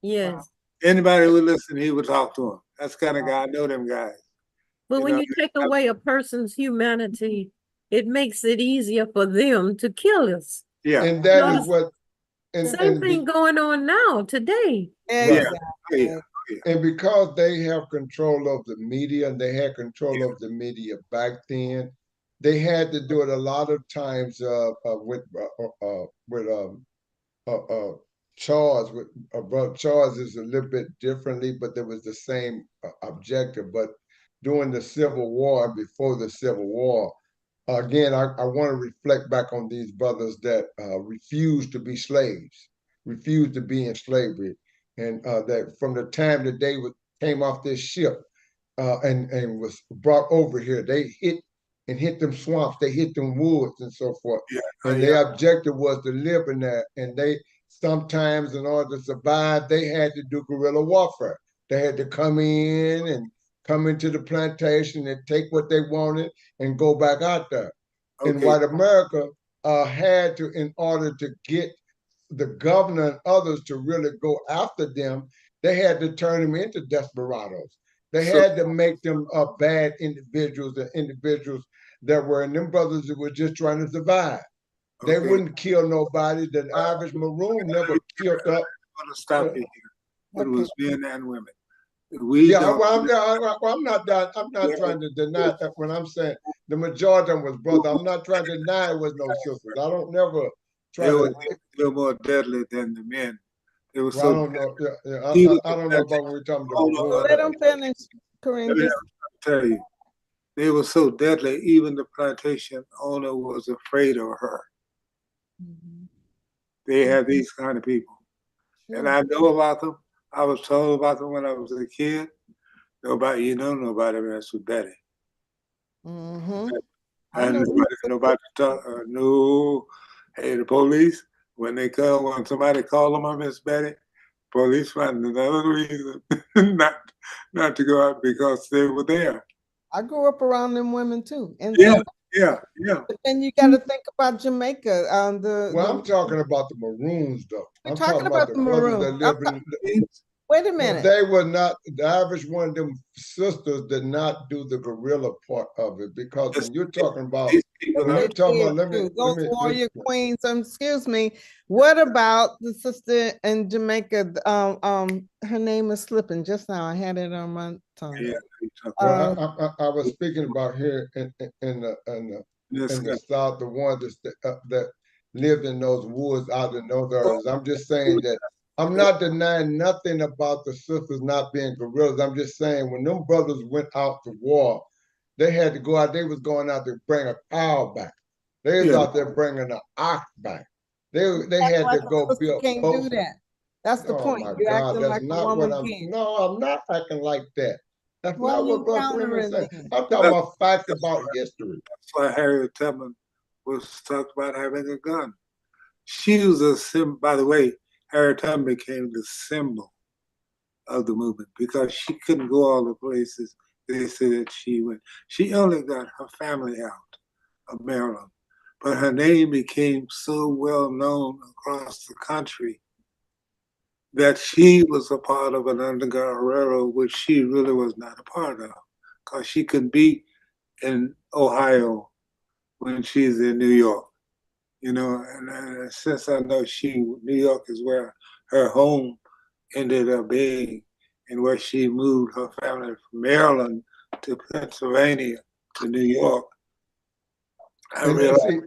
Yes. Anybody who would listen, he would talk to him. That's the kind of guy. I know them guys. But when you take away a person's humanity, it makes it easier for them to kill us. Yeah. And that is what same thing going on now today. Exactly. Yeah. And because they have control of the media, and they had control of the media back then, they had to do it a lot of times with Charles. But Charles is a little bit differently, but there was the same objective. But during the Civil War and before the Civil War, again, I want to reflect back on these brothers that refused to be slaves, refused to be in slavery, and that from the time that they came off this ship and was brought over here, they hit them swamps, they hit them woods and so forth. And their objective was to live in there. And they sometimes, in order to survive, they had to do guerrilla warfare. They had to come into the plantation and take what they wanted and go back out there. Okay. And white America had to, in order to get the governor and others to really go after them, they had to turn them into desperados. They had to make them bad individuals, the individuals that were, and them brothers that were just trying to survive. Okay. They wouldn't kill nobody. The average maroon never killed up. I'm going to stop you here. It was men and women. I'm not trying to deny that when I'm saying the majority of them was brother. I'm not trying to deny it was no sisters. I don't never try to. They were more deadly than the men. They were I don't know. I don't know about when we're talking about. Let them finish, Kareem. Let me tell you, they were so deadly. Even the plantation owner was afraid of her. Mm-hmm. They had these kind of people, and I know about them. I was told about them when I was a kid. Nobody messed with Betty. Mm-hmm. And nobody talk. No, hey, the police, when somebody call them on Miss Betty, police find another reason not to go out because they were there. I grew up around them women too. And yeah. But then you got to think about Jamaica. I'm talking about the Maroons, though. I'm talking about the Maroons. Wait a minute. They were not, the average one of them sisters did not do the guerrilla part of it, because when you're talking about, those warrior queens, excuse me, what about the sister in Jamaica? Her name is slipping just now. I had it on my tongue. Yeah, I was speaking about here in the South, the ones that lived in those woods out in those areas. I'm just saying that I'm not denying nothing about the sisters not being guerrillas. I'm just saying when them brothers went out to war, they had to go out. They was going out to bring a cow back. They was out there bringing an ox back. They had to go build. Can't do that. That's the point. My God, that's not what I'm. No, I'm not acting like that. That's not what Brother saying. I'm talking about facts about history. That's why Harriet Tubman was talked about having a gun. She was a symbol. By the way, Harriet Tubman became the symbol of the movement because she couldn't go all the places they said that she went. She only got her family out of Maryland, but her name became so well known across the country that she was a part of an Underground Railroad, which she really was not a part of, because she could be in Ohio when she's in New York. And since I know New York is where her home ended up being, and where she moved her family from Maryland to Pennsylvania to New York, I realized,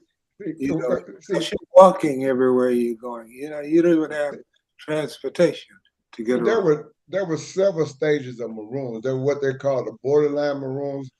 she's walking everywhere you're going. You don't even have transportation to get around. There were several stages of Maroons. There were what they call the borderland Maroons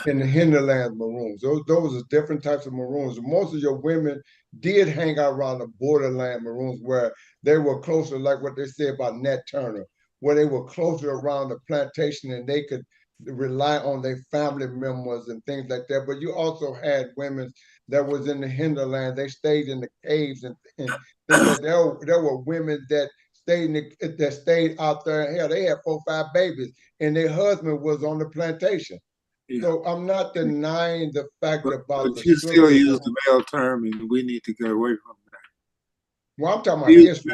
and the hinterland Maroons. Those are different types of Maroons. Most of your women did hang out around the borderland Maroons, where they were closer, like what they say about Nat Turner, where they were closer around the plantation and they could rely on their family members and things like that. But you also had women that was in the hinterland. They stayed in the caves and things like that. There were women that stayed out there. Hell, they had 4 or 5 babies, and their husband was on the plantation. Yeah. So I'm not denying the fact about. But you still use the male term, and we need to get away from that. Well, I'm talking about history.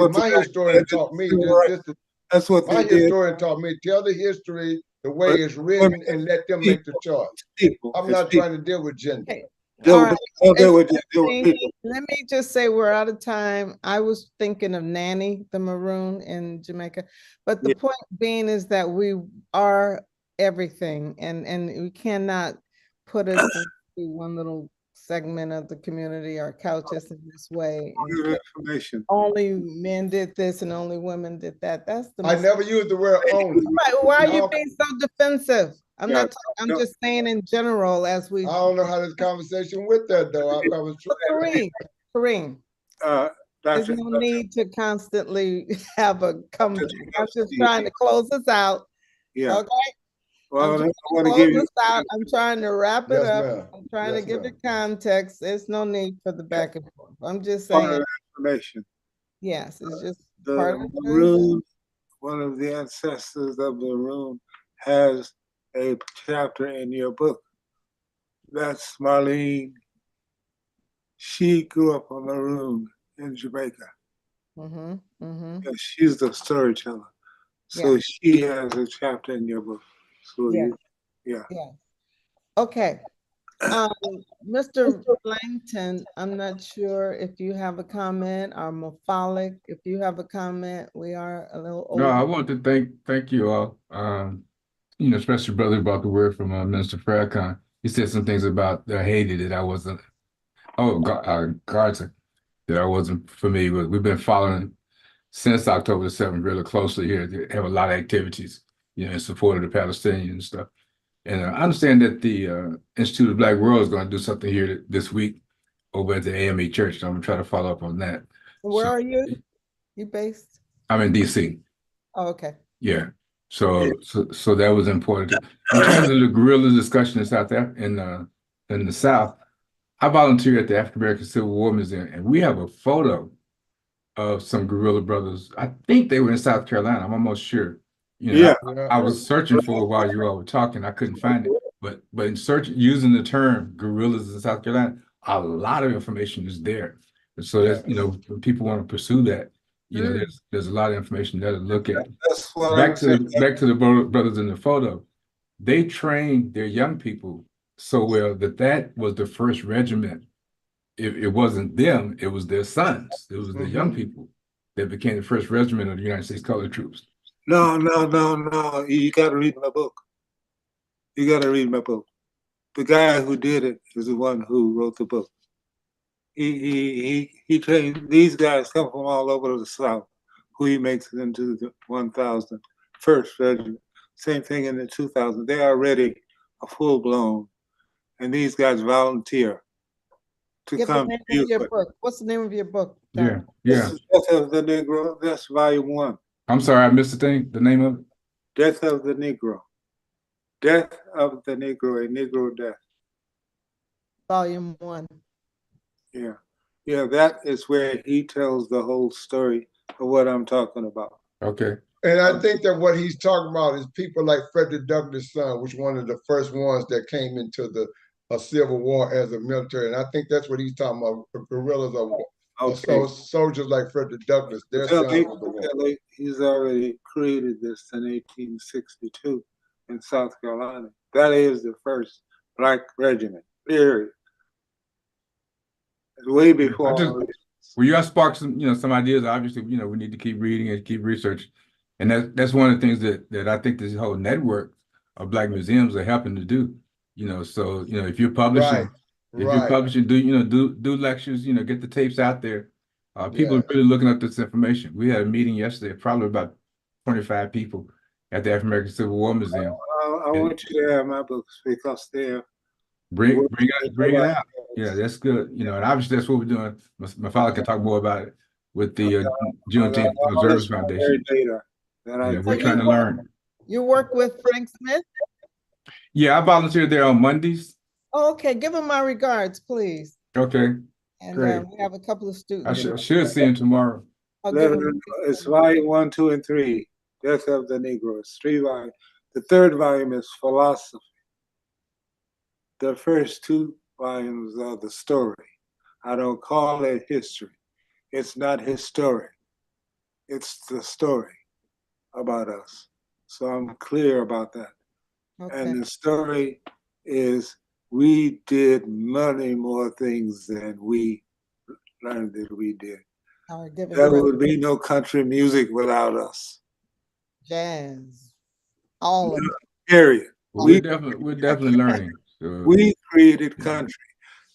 My historian taught me. That's what my historian taught me. Tell the history the way it's written and let them make the choice. I'm not trying to deal with gender. All right. People. Let me just say we're out of time. I was thinking of Nanny the Maroon in Jamaica, but the point being is that we are everything, and we cannot put us into one little segment of the community or couches in this way. Information. Only men did this and only women did that. That's the I never used the word only. Why are you being so defensive? I'm Yeah, not. I'm just saying in general as we. I don't know how this conversation with that though. I was Kareem. There's Dr. no need to constantly have a come. I'm just trying to close this out. Yeah. Okay. Well, I'm trying to close this out. I'm trying to wrap it up. ma'am. I'm trying Yes, to give ma'am. it context. There's no need for the back and forth. I'm just saying. Information. Yes, it's just The part of the Maroon, one of the ancestors of the Maroon, has a chapter in your book. That's Marlene. She grew up on Maroon in Jamaica. Yeah, she's the storyteller. So she has a chapter in your book. So yeah. Okay. Mr. Langton, I'm not sure if you have a comment, or Mafalik, if you have a comment. We are a little over. No, I want to thank you all. You know, especially brother about the word from Minister Farrakhan. He said some things about Haiti that I wasn't. Gaza that I wasn't familiar with. We've been following since October the 7th really closely here. They have a lot of activities, you know, in support of the Palestinians and stuff. And I understand that the Institute of Black World is going to do something here this week over at the AME Church. So I'm going to try to follow up on that. Where are you? You based? I'm in DC. Oh, okay. Yeah. So that was important. In terms of the guerrilla discussion that's out there in the South, I volunteer at the African American Civil War Museum, and we have a photo of some guerrilla brothers. I think they were in South Carolina. I'm almost sure. You know, I was searching for it while you all were talking. I couldn't find it, but in search using the term guerrillas in South Carolina, a lot of information is there. And so that's, you know, when people want to pursue that, you know, there's a lot of information there to look at. Back to the brothers in the photo, they trained their young people so well that was the first regiment. It wasn't them, it was their sons. It was the young people that became the first regiment of the United States Colored Troops. No. You got to read my book. You got to read my book. The guy who did it is the one who wrote the book. He trained, these guys come from all over the South, who he makes it into the 1,000 first regiment. Same thing in the 2,000. They are already a full blown, and these guys volunteer to come. The name of your book. What's the name of your book? Yeah. Death of the Negro. That's volume 1. I'm sorry, I missed the name of it. Death of the Negro. Death of the Negro, a Negro death. Volume 1. Yeah, that is where he tells the whole story of what I'm talking about. Okay. And I think that what he's talking about is people like Frederick Douglass' son, which one of the first ones that came into the Civil War as a military. And I think that's what he's talking about. Guerrillas are soldiers like Frederick Douglass. Their sons of the war. He's already created this in 1862 in South Carolina. That is the first black regiment, period. Way before. Well, you have sparked some ideas. Obviously, you know, we need to keep reading and keep researching. And that's one of the things that I think this whole network of Black museums are helping to do. You know, so if you're publishing, do lectures, get the tapes out there. People are really looking up this information. We had a meeting yesterday, probably about 25 people at the African American Civil War Museum. I want you to have my books because they're bring it out. Yeah, that's good. And obviously that's what we're doing. My father can talk more about it with the Juneteenth Observers Foundation. We're trying to learn. You work with Frank Smith? Yeah, I volunteered there on Mondays. Oh, okay. Give him my regards, please. Okay. And great. We have a couple of students. I should see him tomorrow. It's volume 1, 2, and 3. Death of the Negro. It's 3 volumes. The third volume is philosophy. The first 2 volumes are the story. I don't call it history. It's not historic. It's the story about us. So I'm clear about that. Okay. And the story is we did many more things than we learned that we did. There would be no country music without us. Jazz, all of it. Period. We're definitely learning. So. We created country.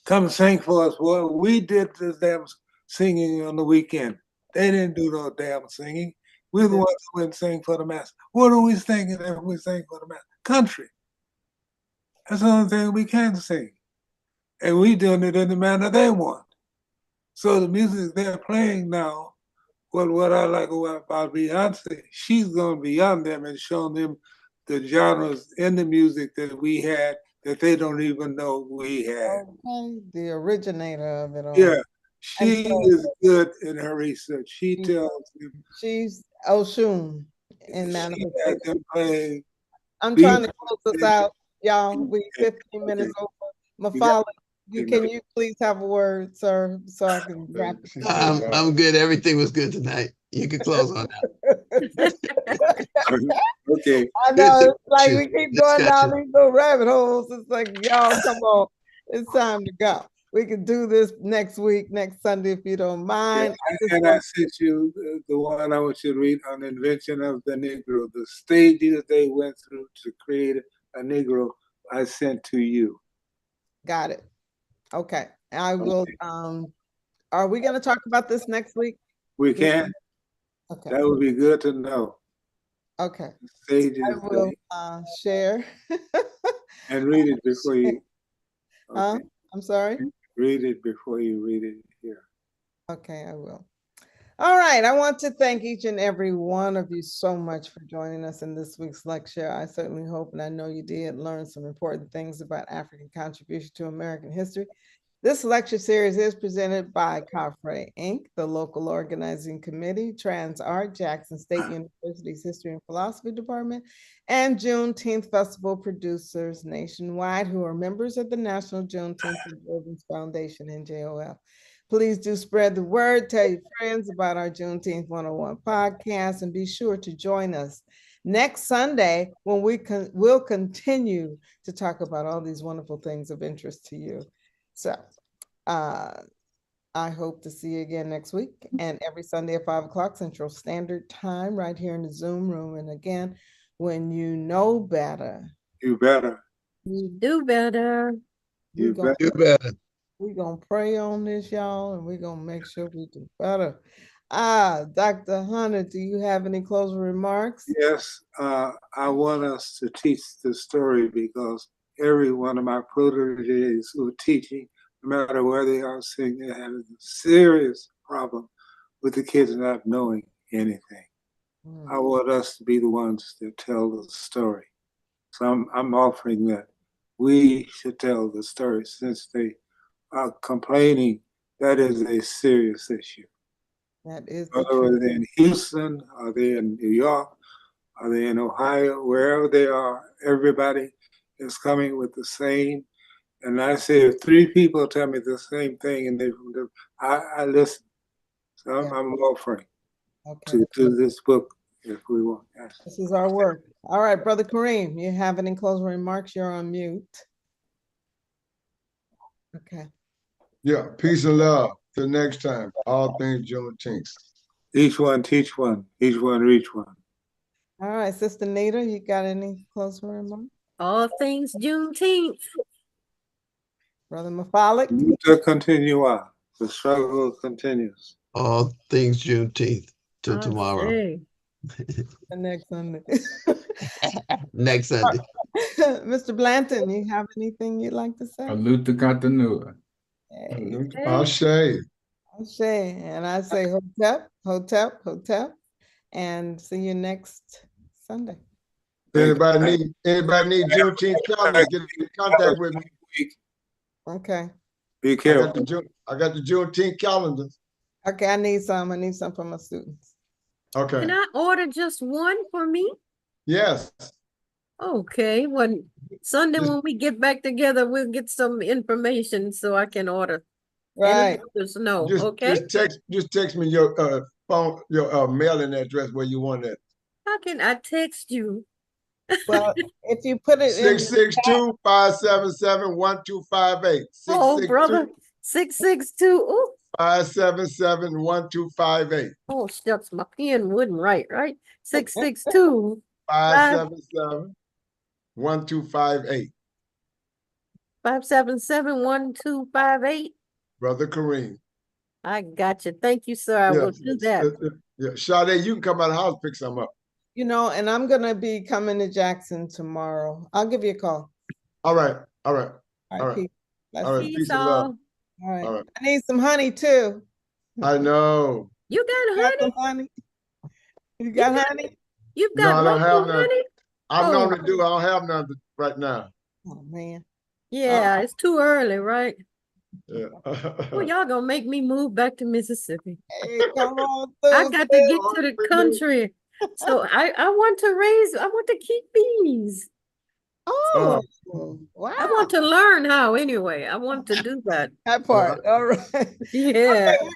Come sing for us. Well, we did this damn singing on the weekend. They didn't do no damn singing. We're the ones who went and sang for the mass. What are we singing if we sing for the mass? Country. That's the only thing we can sing. And we doing it in the manner they want. So the music they're playing now, what I like about Beyonce, she's going beyond them and showing them the genres in the music that we had that they don't even know we had. Okay, the originator of it all. Yeah, she is good in her research. She tells them. She's Oshun in manifestation. I'm trying to close this out, y'all. We 15 minutes over. Mafala, can you please have a word, sir, so I can wrap it up? I'm good. Everything was good tonight. You can close on that. Okay. I know, it's like we keep going down these little rabbit holes. It's like, y'all, come on. It's time to go. We can do this next week, next Sunday, if you don't mind. Yeah, and I sent you the one I want you to read on the invention of the Negro, the stages they went through to create a Negro. I sent to you. Got it. Okay. I will. Are we going to talk about this next week? We can. Okay. That would be good to know. Okay. Stages I will share. And read it before you. Okay. I'm sorry? Read it before you read it here. Okay, I will. All right. I want to thank each and every one of you so much for joining us in this week's lecture. I certainly hope, and I know you did, learn some important things about African contribution to American history. This lecture series is presented by Khafre, Inc., the local organizing committee, TransArt, Jackson State University's History and Philosophy Department, and Juneteenth Festival producers nationwide who are members of the National Juneteenth Observance Foundation, NJOF. Please do spread the word, tell your friends about our Juneteenth 101 podcast, and be sure to join us next Sunday when we'll continue to talk about all these wonderful things of interest to you. So I hope to see you again next week and every Sunday at 5 o'clock Central Standard Time right here in the Zoom room. And again, when you know better, you better. You do better. You better. Do better. We're going to pray on this, y'all, and we're going to make sure we do better. Dr. Hunter, do you have any closing remarks? Yes, I want us to teach the story because every one of my proteges who are teaching, no matter where they are sitting, they have a serious problem with the kids not knowing anything. I want us to be the ones that tell the story. So I'm offering that we should tell the story since they are complaining. That is a serious issue. That is the Whether truth. they're in Houston, are they in New York, are they in Ohio, wherever they are, everybody is coming with the same. And I say, if 3 people tell me the same thing, and I listen. So I'm offering to do this book if we want. Yes. This is our work. All right, Brother Kareem, you have any closing remarks? You're on mute. Okay. Yeah, peace and love. Till next time, all things Juneteenth. Each one teach one, each one reach one. All right, Sister Nita, you got any closing remarks? All things Juneteenth. Brother Mafalik? To continue on. The struggle continues. All things Juneteenth till tomorrow. The next Sunday. Next Sunday. Mr. Blanton, you have anything you'd like to say? Salute to continua. Ashe. Ashe. And I say hotep, hotep, hotep, and see you next Sunday. Anybody need Juneteenth calendars, get in contact with me. Okay. Be careful. I got the Juneteenth calendars. Okay, I need some for my students. Okay. Can I order just one for me? Yes. Okay. Well, Sunday when we get back together, we'll get some information so I can order. Right. Just know. Okay. Just text me your phone, your mailing address where you want it. How can I text you? Well, if you put it in, 662-577-1258. Oh, brother, 662. Ooh. 577-1258. Oh, shucks, my pen wouldn't write, right? 662 577-1258. 577-1258. Brother Kareem. I got you. Thank you, sir. I will do that. Yeah. Sade, you can come out of the house, pick some up. you know, and I'm gonna be coming to Jackson tomorrow. I'll give you a call. All right. All right. All right, peace. Let's All right. see. Peace and love. All right. All right. I need some honey too. I know. You got You got honey? some honey? You got honey? You've No, got I don't have local none. honey? I Oh. normally do. I don't have none right now. Oh man. Yeah, it's too early, right? Yeah. Well, y'all gonna make me move back to Mississippi. Hey, come on I through. got to get to the country. So I want to keep bees. Oh, wow. I want to learn how anyway. I want to do that. That part. All right. Yeah. Okay,